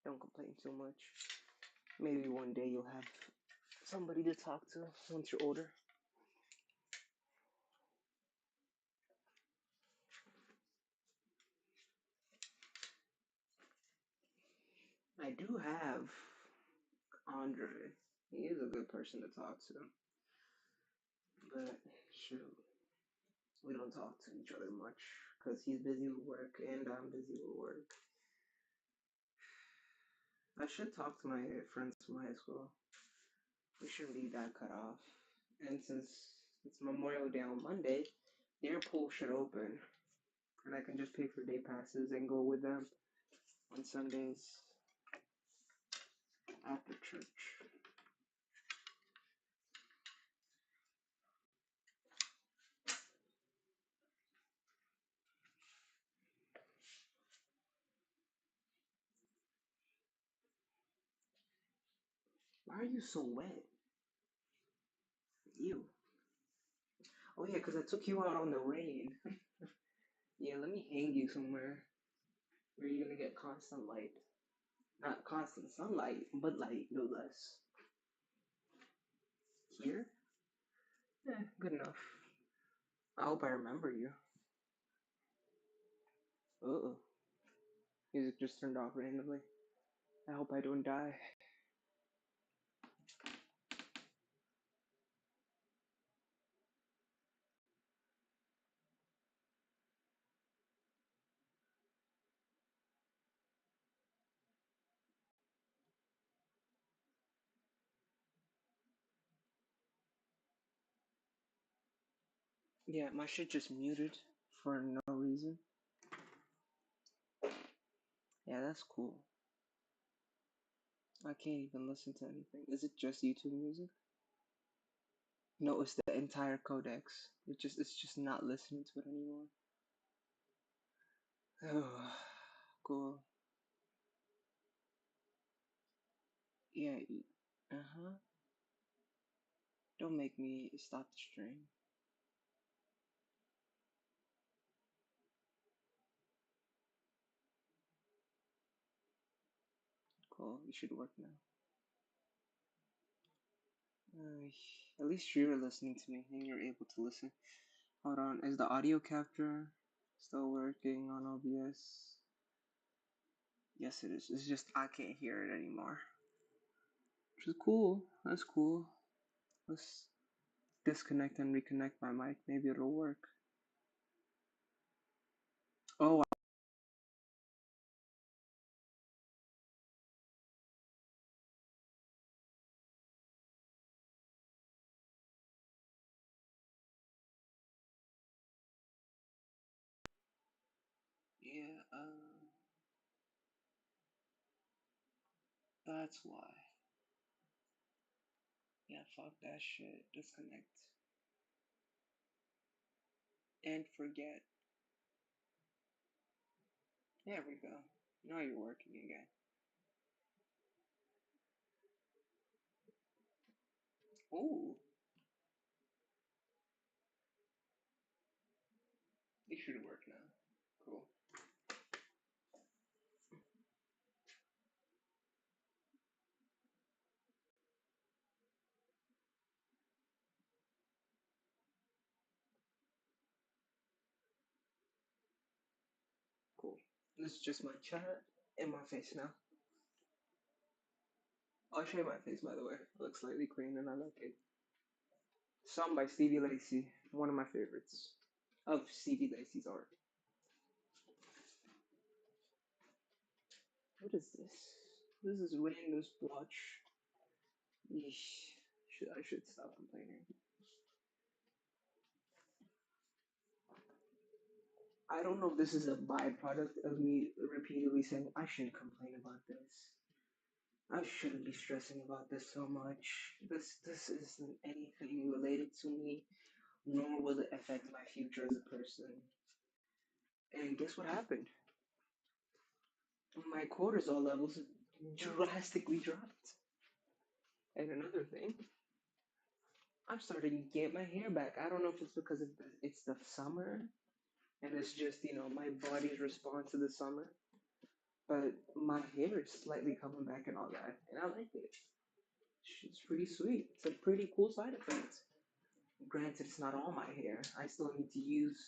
Don't complain too much. Maybe one day you'll have somebody to talk to once you're older. I do have Andre. He is a good person to talk to, but shoot, we don't talk to each other much because he's busy with work and I'm busy with work. I should talk to my friends from high school. We shouldn't leave that cut off. And since it's Memorial Day on Monday, their pool should open, and I can just pay for day passes and go with them on Sundays after church. Why are you so wet? Ew. Oh yeah, 'cause I took you out on the rain. Yeah, let me hang you somewhere where you're gonna get constant light. Not constant sunlight, but light, no less. Here? Yeah, good enough. I hope I remember you. Uh-oh. Music just turned off randomly. I hope I don't die. Yeah, my shit just muted for no reason. Yeah, that's cool. I can't even listen to anything. Is it just YouTube music? No, it's the entire codex. It's just not listening to it anymore. Oh, cool. Yeah. Uh-huh. Don't make me stop the stream. Cool. You should work now. At least you're listening to me and you're able to listen. Hold on. Is the audio capture still working on OBS? Yes, it is. It's just I can't hear it anymore. Which is cool. That's cool. Let's disconnect and reconnect my mic. Maybe it'll work. Oh, yeah. That's why. Yeah, fuck that shit. Disconnect. And forget. There we go. Now you're working again. Ooh. It should work now. Cool. Cool. This is just my chat and my face now. I'll show you my face, by the way. It looks slightly clean and I like it. Song by Stevie Lacy, one of my favorites of Stevie Lacy's art. What is this? This is random splotch. Yeesh. I should stop complaining. I don't know if this is a byproduct of me repeatedly saying I shouldn't complain about this. I shouldn't be stressing about this so much. This isn't anything related to me, nor will it affect my future as a person. And guess what happened? My cortisol levels drastically dropped. And another thing, I'm starting to get my hair back. I don't know if it's because it's the summer and it's just, my body's response to the summer. But my hair is slightly coming back and all that. And I like it. It's pretty sweet. It's a pretty cool side effect. Granted, it's not all my hair. I still need to use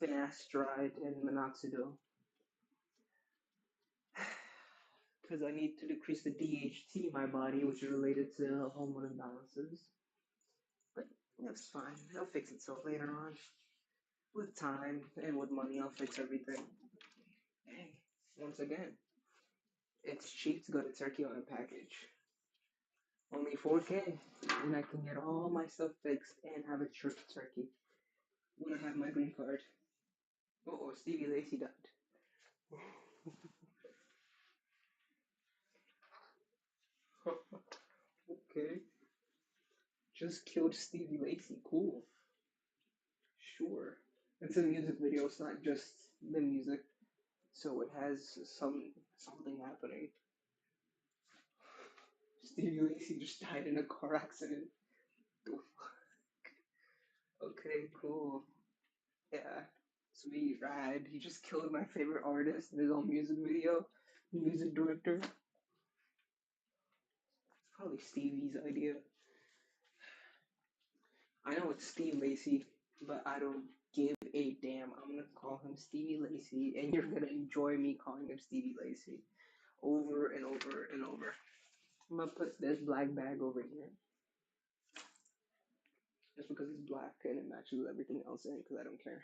finasteride and minoxidil because I need to decrease the DHT in my body, which is related to hormone imbalances. But that's fine. It'll fix itself later on. With time and with money, I'll fix everything. Hey, once again, it's cheap to go to Turkey on a package. Only 4K, and I can get all my stuff fixed and have a trip to Turkey when I have my green card. Oh, Stevie Lacy died. Okay. Just killed Stevie Lacy. Cool. Sure. It's a music video, it's not just the music. So it has something happening. Stevie Lacy just died in a car accident. Okay, cool. Yeah. Sweet, rad. He just killed my favorite artist in his own music video. Music director. Probably Stevie's idea. I know it's Steve Lacy, but I don't give a damn. I'm gonna call him Stevie Lacy, and you're gonna enjoy me calling him Stevie Lacy over and over and over. I'm gonna put this black bag over here just because it's black and it matches with everything else in it because I don't care.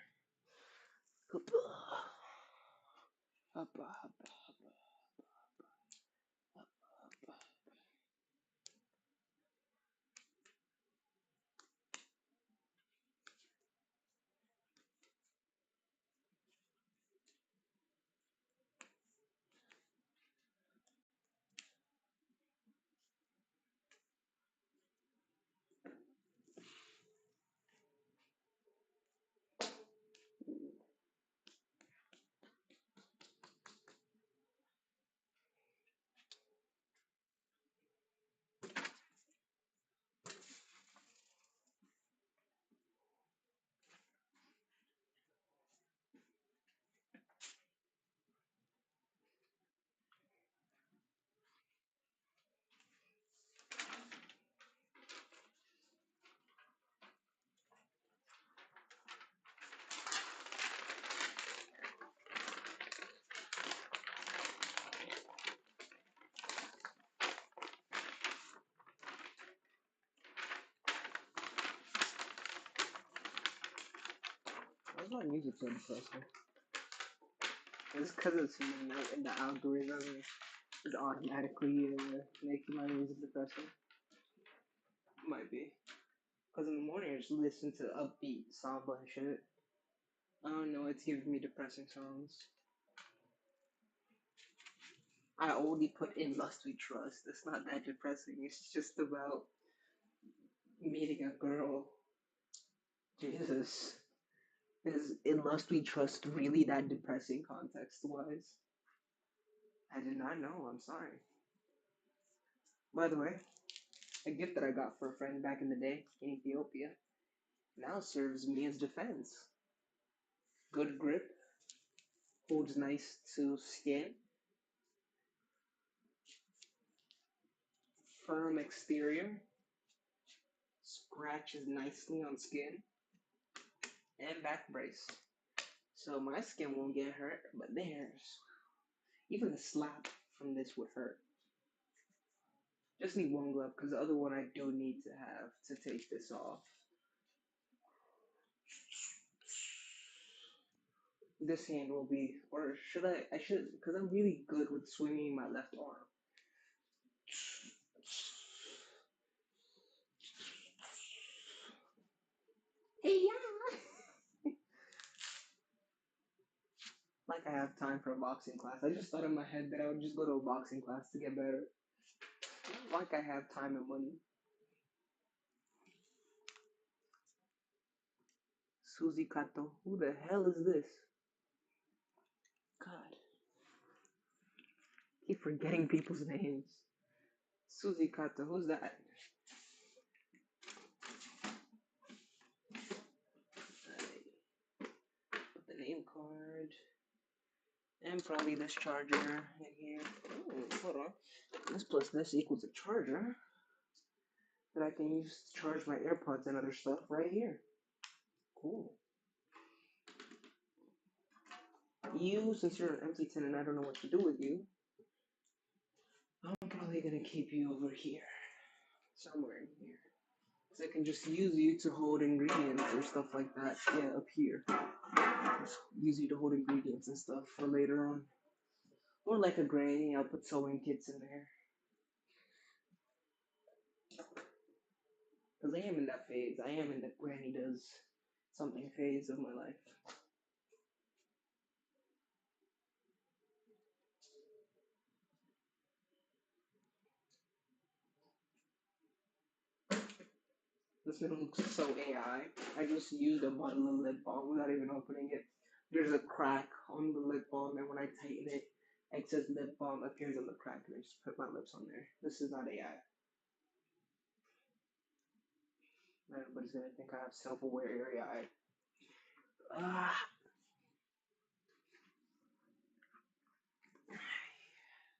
Why is my music so depressing? It's because it's in the algorithm is automatically making my music depressing. Might be. Because in the morning I just listen to upbeat samba and shit. I don't know, it's giving me depressing songs. I only put in lust we trust. It's not that depressing. It's just about meeting a girl. Jesus. Is in lust we trust really that depressing context wise? I did not know. I'm sorry. By the way, a gift that I got for a friend back in the day in Ethiopia now serves me as defense. Good grip, holds nice to skin, firm exterior, scratches nicely on skin, and back brace. So my skin won't get hurt, but theirs. Even the slap from this would hurt. Just need one glove because the other one I do need to have to take this off. This hand will be, or should I? I should, because I'm really good with swinging my left arm. Hey, yeah. Like I have time for a boxing class. I just thought in my head that I would just go to a boxing class to get better. Like I have time and money. Suzy Kato. Who the hell is this? God. Keep forgetting people's names. Suzy Kato. Who's that? Put the name card. And probably this charger in here. Ooh, hold on. This plus this equals a charger that I can use to charge my AirPods and other stuff right here. Cool. You, since you're an empty tin and I don't know what to do with you, I'm probably gonna keep you over here. Somewhere in here. Because I can just use you to hold ingredients or stuff like that. Yeah, up here. Just use you to hold ingredients and stuff for later on. Or like a granny, I'll put sewing kits in there. Because I am in that phase. I am in the granny does something phase of my life. This one looks so AI. I just used a bottle of lip balm without even opening it. There's a crack on the lip balm, and when I tighten it, excess lip balm appears on the crack, and I just put my lips on there. This is not AI. Everybody's gonna think I have self-aware area. Ah,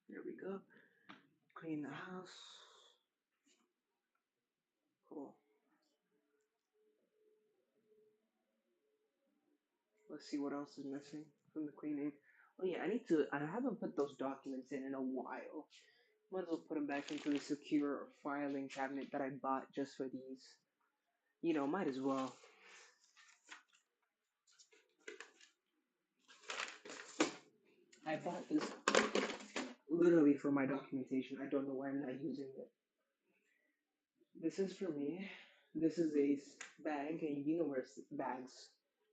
there we go. Clean the house. Cool. Let's see what else is missing from the cleaning. Oh yeah, I haven't put those documents in a while. Might as well put them back into the secure filing cabinet that I bought just for these. Might as well. I bought this literally for my documentation. I don't know why I'm not using it. This is for me. This is a bag, and you know where bags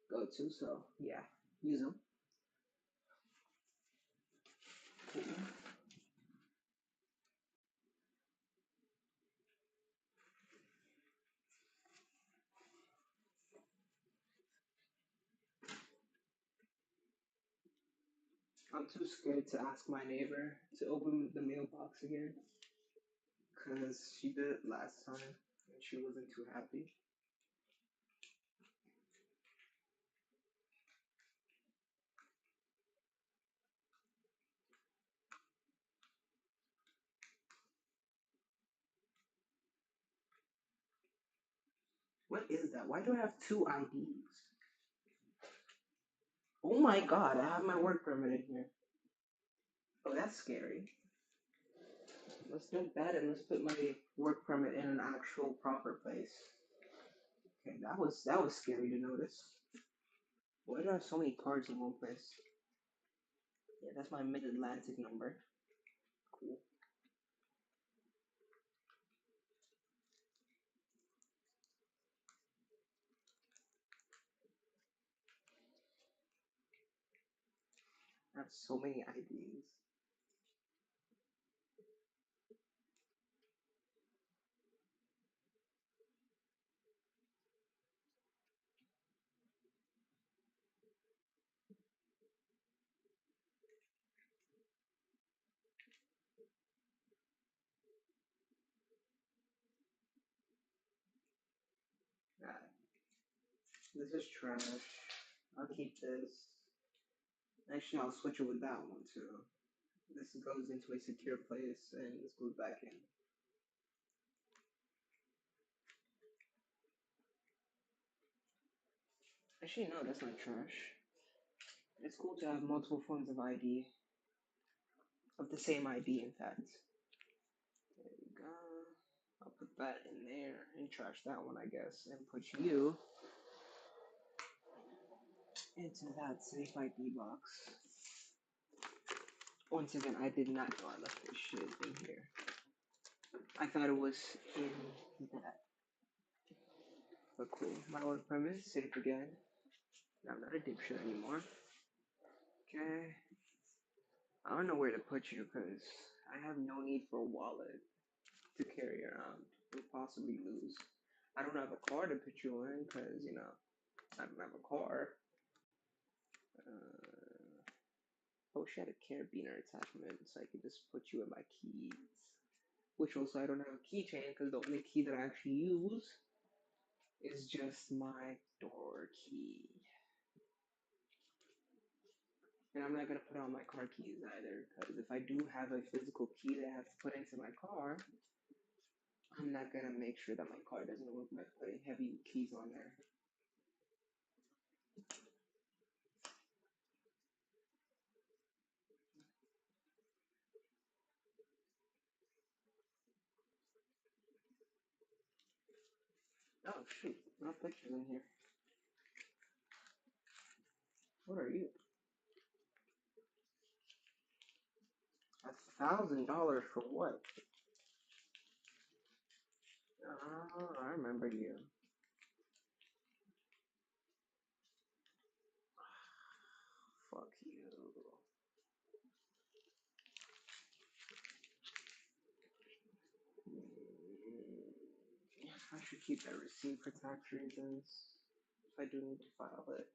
go to, so yeah, use them. Cool. I'm too scared to ask my neighbor to open the mailbox again because she did it last time and she wasn't too happy. What is that? Why do I have two IDs? Oh my god, I have my work permit in here. Oh, that's scary. Let's do that and let's put my work permit in an actual proper place. Okay, that was scary to notice. Why do I have so many cards in one place? Yeah, that's my Mid-Atlantic number. Cool. I have so many IDs. This is trash. I'll keep this. Actually, I'll switch it with that one too. This goes into a secure place and this goes back in. Actually, no, that's not trash. It's cool to have multiple forms of ID, of the same ID, in fact. There you go. I'll put that in there and trash that one, I guess, and put you into that safe ID box. Once again, I did not know I left this shit in here. I thought it was in that. But cool. My work permit, safe again. Now I'm not a dipshit anymore. Okay. I don't know where to put you because I have no need for a wallet to carry around or possibly lose. I don't have a car to put you in because, I don't have a car. I wish I had a carabiner attachment so I could just put you in my keys. Which also I don't have a keychain because the only key that I actually use is just my door key. And I'm not gonna put on my car keys either, because if I do have a physical key that I have to put into my car, I'm not gonna make sure that my car doesn't look by putting heavy keys on there. Oh shoot, no pictures in here. What are you? $1,000 for what? Oh, I remember you. Fuck you. I should keep that receipt for tax reasons if I do need to file it.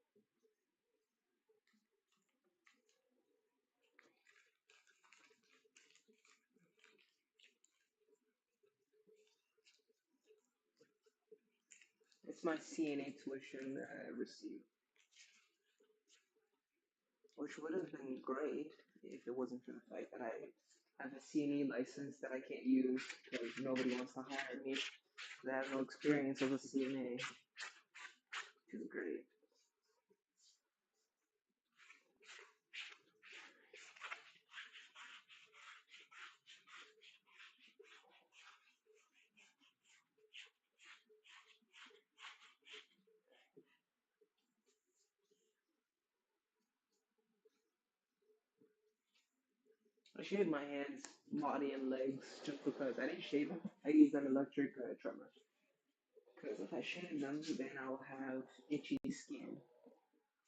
It's my CNA tuition receipt, which would have been great if it wasn't for the fact that I have a CNA license that I can't use because nobody wants to hire me. I have no experience as a CNA, which is great. I shaved my hands, body, and legs just because I didn't shave them. I used an electric trimmer. Because if I shave them, then I'll have itchy skin.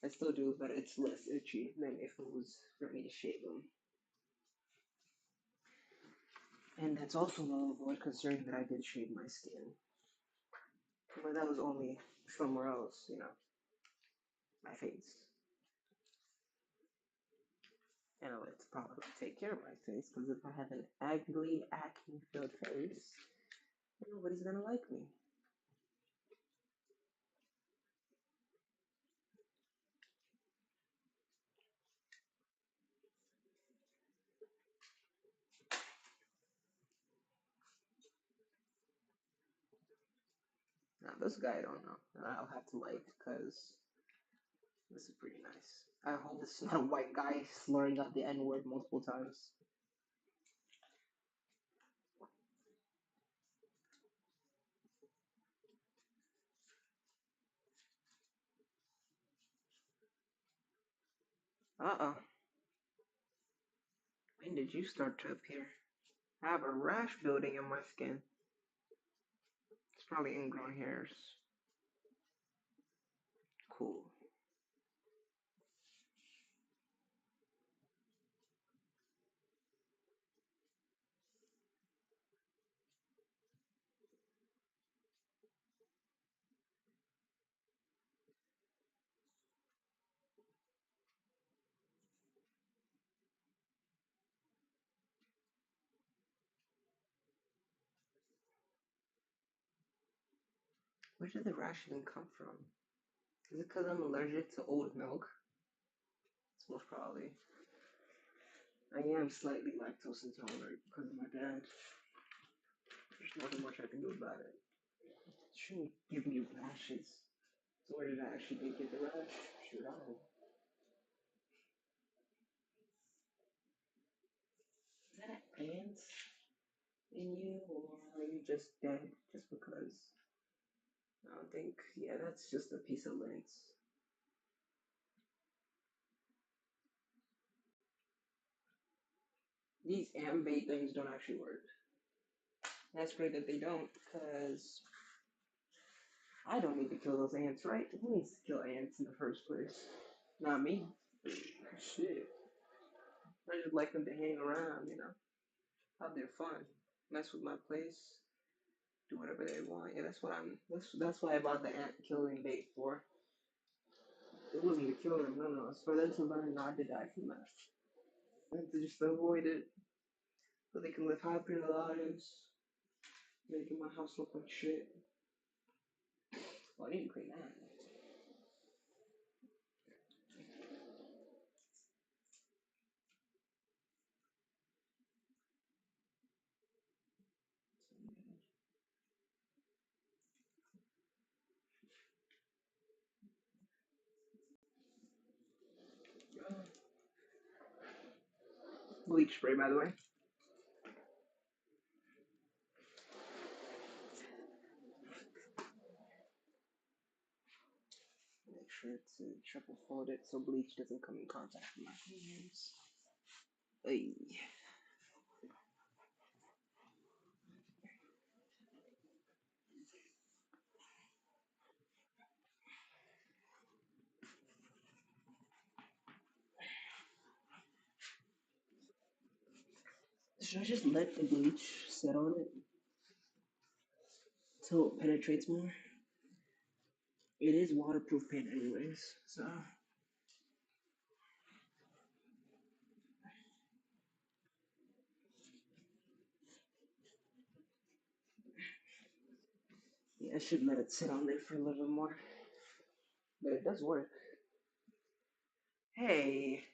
I still do, but it's less itchy than if it was for me to shave them. And that's also null and void considering that I did shave my skin. But that was only somewhere else, my face. And I like to properly take care of my face because if I have an ugly, acne filled face, nobody's gonna like me. Now, this guy I don't know. I'll have to like because this is pretty nice. I hope this is not a white guy slurring out the N word multiple times. Uh oh. When did you start to appear? I have a rash building in my skin. It's probably ingrown hairs. Cool. Where did the rash even come from? Is it because I'm allergic to oat milk? It's most probably. I am slightly lactose intolerant because of my dad. There's nothing much I can do about it. It shouldn't give me rashes. So where did I actually get the rash? Shoot, I don't know. Is that ants in you, or are you just dead just because? I don't think. Yeah, that's just a piece of lint. These ant bait things don't actually work. That's great that they don't, because I don't need to kill those ants, right? Who needs to kill ants in the first place? Not me. Shit. I just like them to hang around, have their fun, mess with my place, do whatever they want. Yeah, that's what I'm. That's why I bought the ant killing bait for. It wasn't to kill them, no, no. It's for them to learn not to die from that, and to just avoid it, so they can live happier lives, making my house look like shit. Well, I need to clean that. Bleach spray, by the way. Make sure to triple fold it so bleach doesn't come in contact with my hands. Hey. Should I just let the bleach sit on it so it penetrates more? It is waterproof paint anyways, so yeah, I should let it sit on there for a little bit more. But it does work. Hey,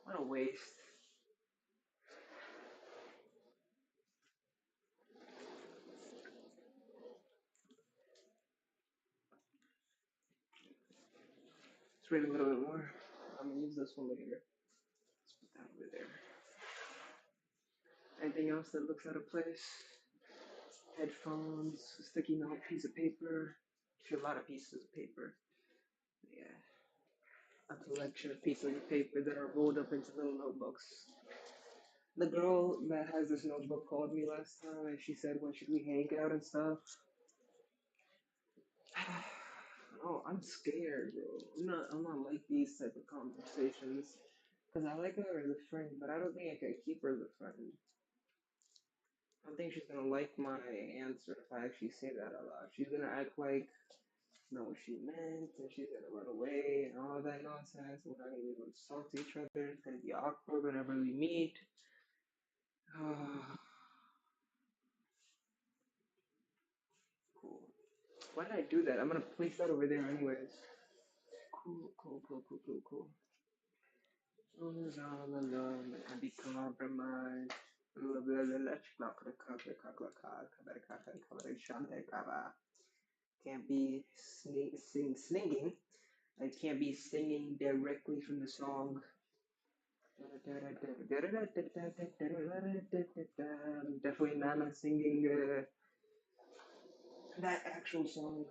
what a waste. Spray a little bit more. I'm gonna use this one later. Let's put that over there. Anything else that looks out of place? Headphones, sticky note, piece of paper. Actually, a lot of pieces of paper. Yeah, a collection of pieces of paper that are rolled up into little notebooks. The girl that has this notebook called me last time, and she said, "When should we hang out and stuff?" Oh, I'm scared, bro. I'm not like these type of conversations. Cause I like her as a friend, but I don't think I could keep her as a friend. I don't think she's gonna like my answer if I actually say that out loud. She's gonna act like know what she meant, and she's gonna run away and all that nonsense. We're not gonna be able to talk to each other. It's gonna be awkward whenever we meet. Cool. Why did I do that? I'm gonna place that over there anyways. Cool, cool, cool, cool, cool, cool. Always all alone and be compromised. Can't be singing. I can't be singing directly from the song. Definitely not singing that actual song.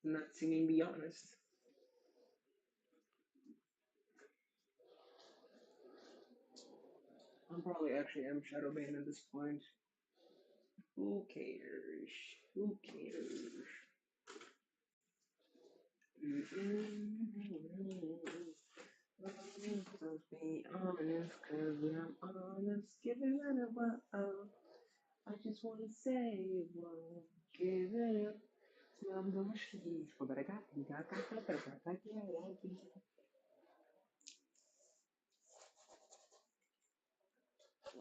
I'm not singing Be Honest. I'm probably actually am shadow banned at this point. Who cares? Who cares? Let's be honest, cause I'm honest. Give it a while. I just wanna say one. Give it up.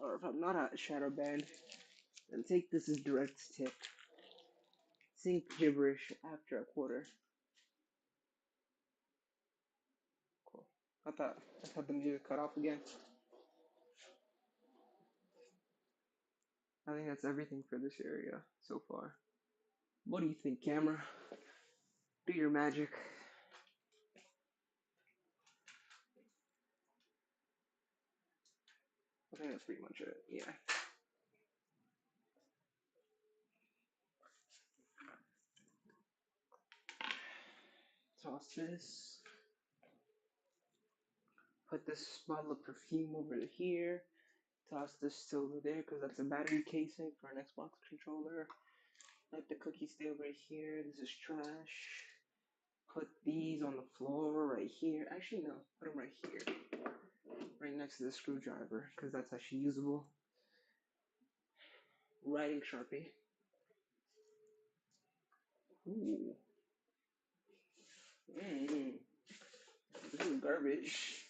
Or if I'm not a shadow band, then take this as direct tip. Sing gibberish after a quarter. I thought the music cut off again. I think that's everything for this area so far. What do you think, camera? Do your magic. I think that's pretty much it. Yeah. Toss this. Put this bottle of perfume over here. Toss this over there because that's a battery casing for an Xbox controller. Let the cookie stay over here. This is trash. Put these on the floor right here. Actually, no. Put them right here. Right next to the screwdriver because that's actually usable. Writing Sharpie. Ooh. This is garbage.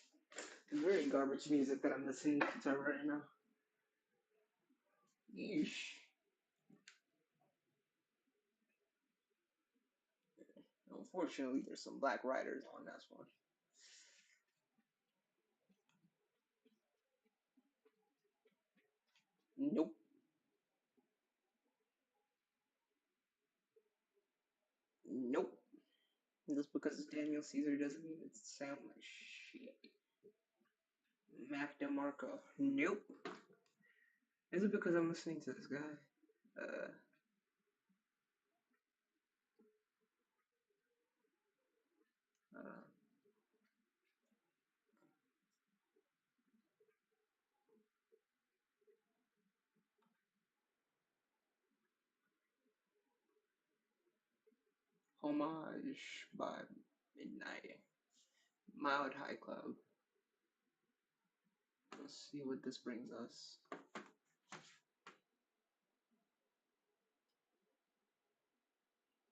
Very garbage music that I'm listening to right now. Yeesh. Unfortunately, there's some black riders on this one. Nope. Nope. Just because it's Daniel Caesar doesn't mean it sounds like shit. Mac DeMarco. Nope. Is it because I'm listening to this guy? Uh, uh, Homage by Midnight. Mild High Club. Let's see what this brings us.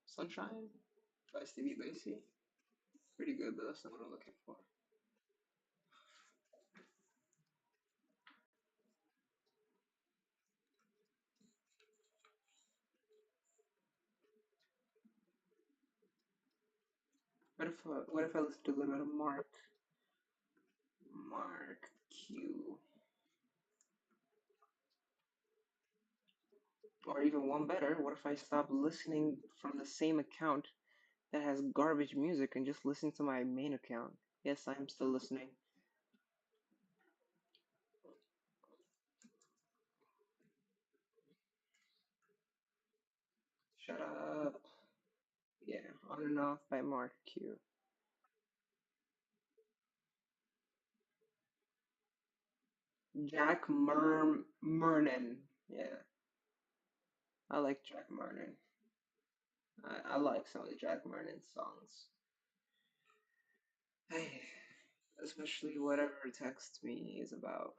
Sunshine by Stevie Lacy. Pretty good, but that's not what I'm looking for. What if I listen to a little bit of Mark Q, or even one better? What if I stop listening from the same account that has garbage music and just listen to my main account? Yes, I'm still listening. Shut up. Yeah, On and Off by Mark Q. Jack Mernon. Yeah, I like Jack Mernon. I like some of the Jack Mernon songs. Hey, especially whatever text me is about.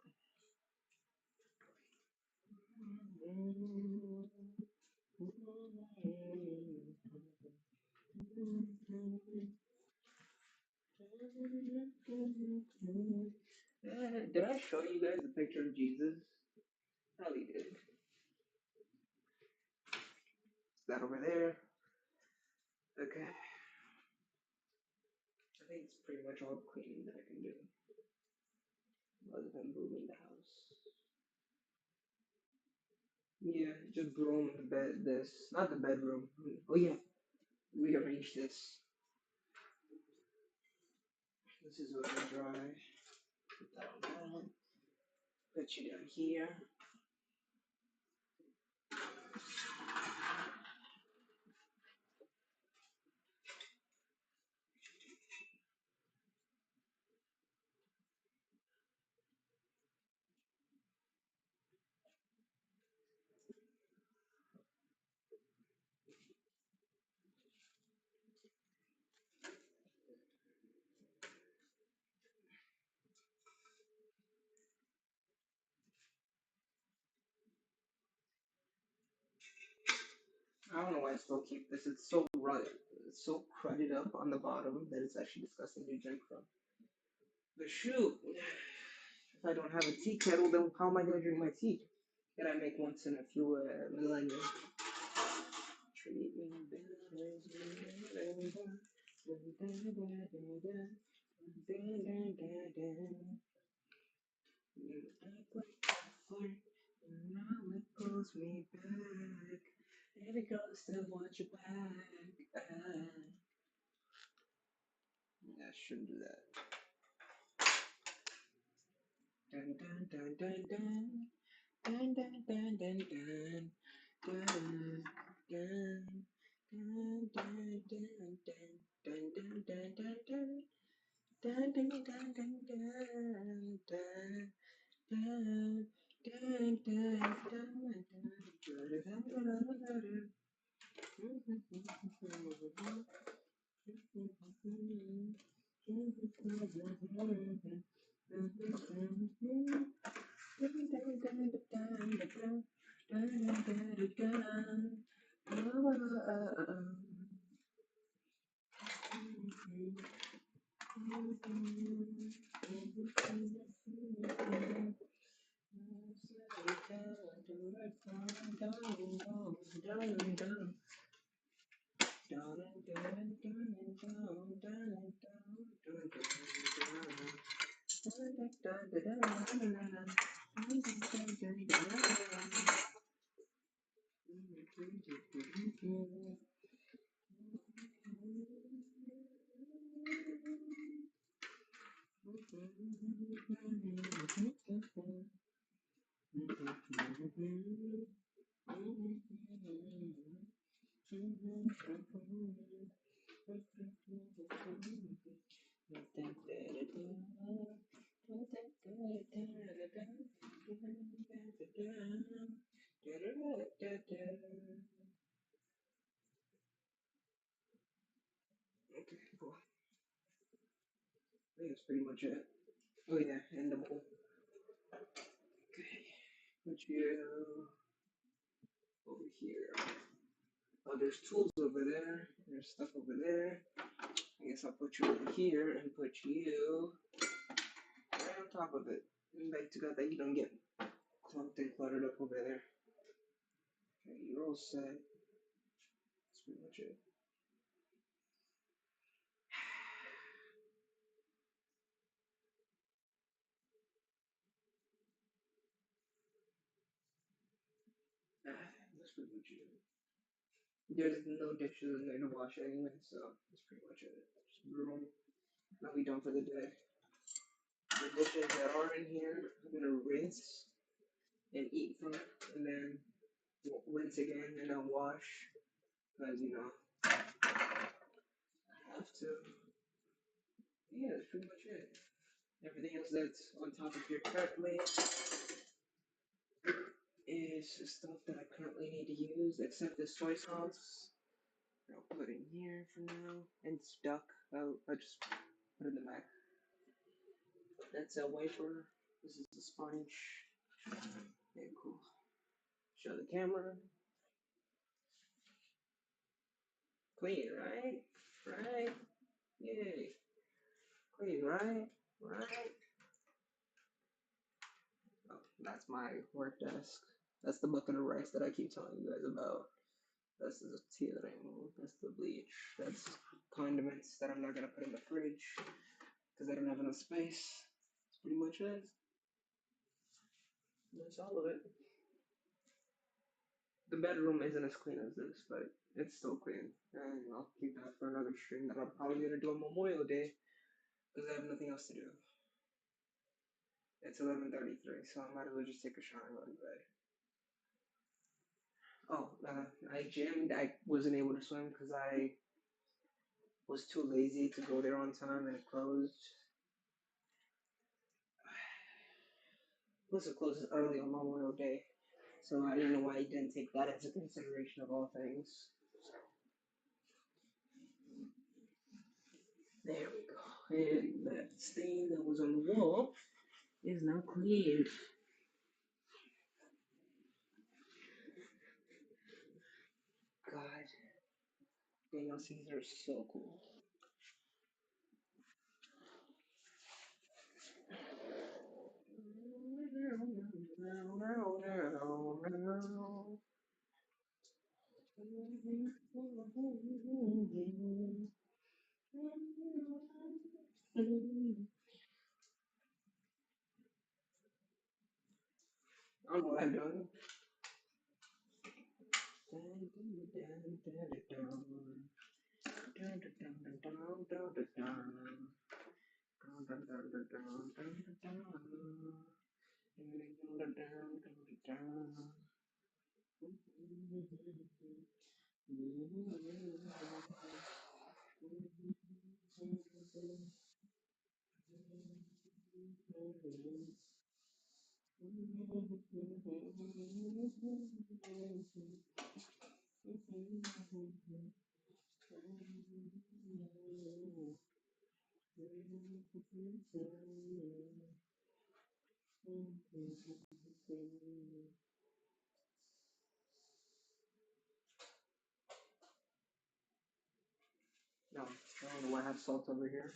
Did I show you guys the picture of Jesus? Probably did. Is that over there? Okay. I think it's pretty much all the cleaning that I can do. Other than moving the house. Yeah, just broom the bed. This, not the bedroom. Oh yeah, rearrange this. This is over dry. Put that on that. Put you down here. I don't know why I still keep this. It's so it's so cruddied up on the bottom that it's actually disgusting to drink from. But shoot, if I don't have a tea kettle, then how am I gonna drink my tea? That I make once in a few millennia. Treat me better. Dun, dun, dun, dun. You act like a flirt, and now it pulls me back. Every girl still wants you back. Yeah, I shouldn't do that. Dun dun dun dun dun. Dun dun dun dun dun. Dun dun dun dun dun dun. Dun dun dun dun dun. Dun dun dun dun dun. Dun dun dun dun dun. Okay, cool. I think that's pretty much it. Oh yeah, and the bowl. Okay, put you over here. Oh, there's tools over there. There's stuff over there. I guess I'll put you over here and put you right on top of it. Like to God that you don't get clumped and cluttered up over there. Okay, you're all set. That's pretty much it. That's pretty much it. There's no dishes in there to wash anyway, so that's pretty much it. Just room. I'll be done for the day. The dishes that are in here, I'm gonna rinse and eat from, and then rinse again and then wash, because I have to. Yeah, that's pretty much it. Everything else that's on top of your current plate is stuff that I currently need to use, except the soy sauce. I'll put in here for now, and stuck. I'll just put in the back. That's a wafer. This is the sponge. Okay, cool. Show the camera. Clean, right? Right? Yay. Clean, right? Right? Oh, that's my work desk. That's the bucket of rice that I keep telling you guys about. That's the tea that I move. That's the bleach. That's condiments that I'm not gonna put in the fridge because I don't have enough space. That's pretty much it. That's all of it. The bedroom isn't as clean as this, but it's still clean. And I'll keep that for another stream that I'm probably gonna do on Memorial Day because I have nothing else to do. It's 11:33, so I might as well just take a shower and go to bed. Oh, I gymmed. I wasn't able to swim because I was too lazy to go there on time and it closed. Plus, it closes early on Memorial Day, so I didn't know why he didn't take that into consideration of all things. There we go. And that stain that was on the wall is now cleaned. God, Daniel Caesar is so cool. I don't know what I'm doing. No, I don't know why I have salt over here.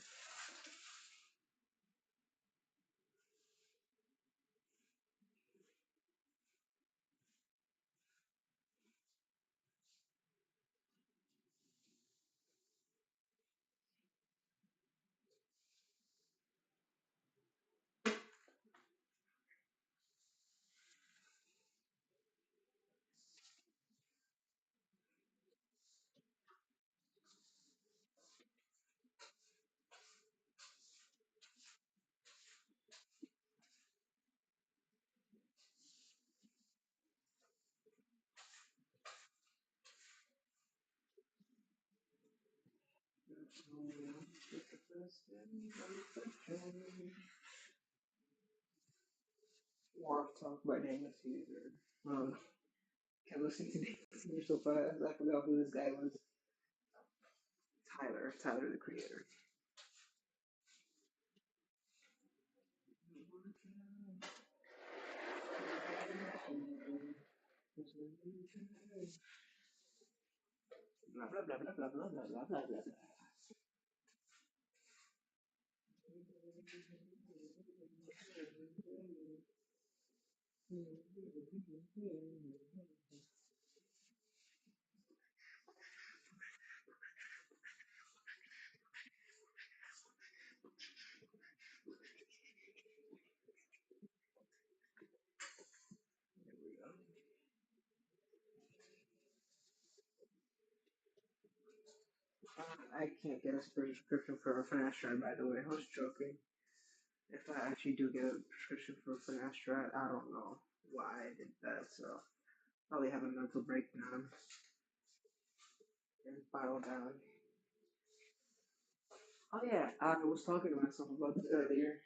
Or talk about Daniel Caesar. Can't listen to Daniel Caesar so fast. I forgot who this guy was. Tyler the Creator. Blah blah blah blah blah blah blah blah blah blah. There we go. I can't get a prescription for a finasteride, by the way. I was joking. If I actually do get a prescription for finasteride, I don't know why I did that. So probably have a mental breakdown and spiral down. Oh yeah, I was talking to myself about this earlier.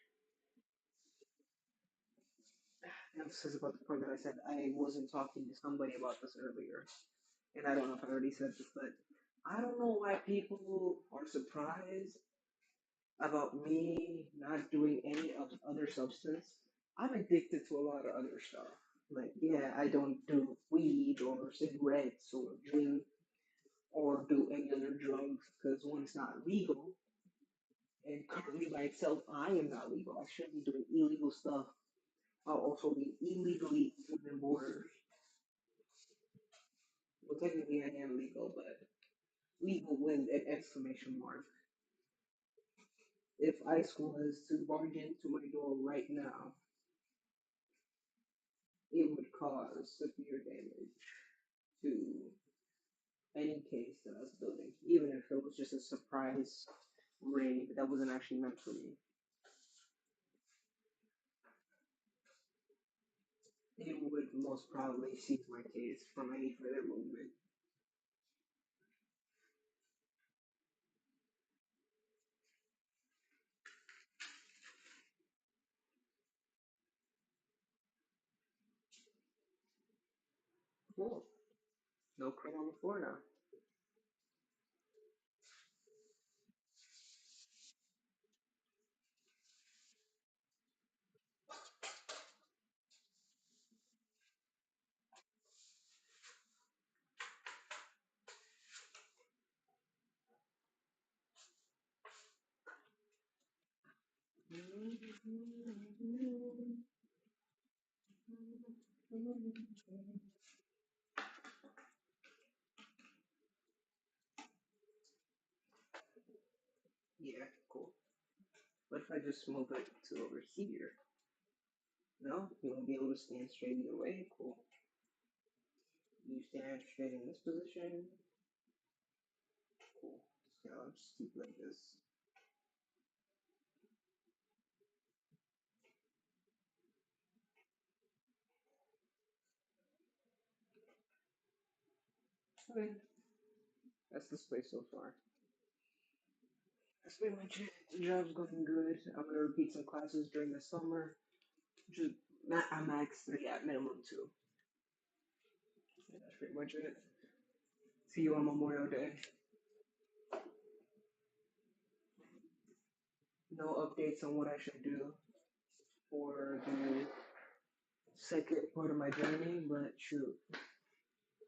Emphasis about the part that I said I wasn't talking to somebody about this earlier, and I don't know if I already said this, but I don't know why people are surprised about me not doing any of other substance. I'm addicted to a lot of other stuff. Like, yeah, I don't do weed or cigarettes or drink or do any other drugs because one, it's not legal, and currently by itself, I am not legal. I shouldn't be doing illegal stuff while also being illegally within borders. Well, technically, I am legal, but legal with an exclamation mark. If ICE was to barge into my door right now, it would cause severe damage to any case that I was building, even if it was just a surprise raid that wasn't actually meant for me. It would most probably seize my case from any further movement. Cool. No crate on the floor now. Yeah, cool. What if I just move it to over here? No, you won't be able to stand straight either way. Cool. You stand straight in this position. Cool. So I'll just keep like this. Okay. That's the play so far. That's pretty much it. The job's going good. I'm gonna repeat some classes during the summer. Just not a max three at minimum two. That's pretty much it. See you on Memorial Day. No updates on what I should do for the second part of my journey, but shoot,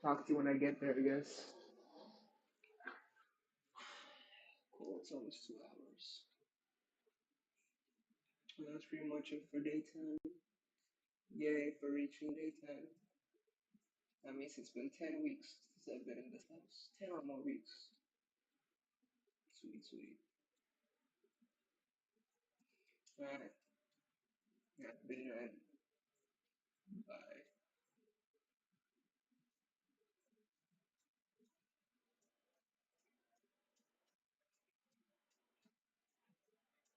talk to you when I get there, I guess. Cool, it's almost 2 hours. And that's pretty much it for daytime. Yay for reaching daytime. That means it's been 10 weeks since I've been in this house. 10 or more weeks. Sweet, sweet. Alright. Yeah, been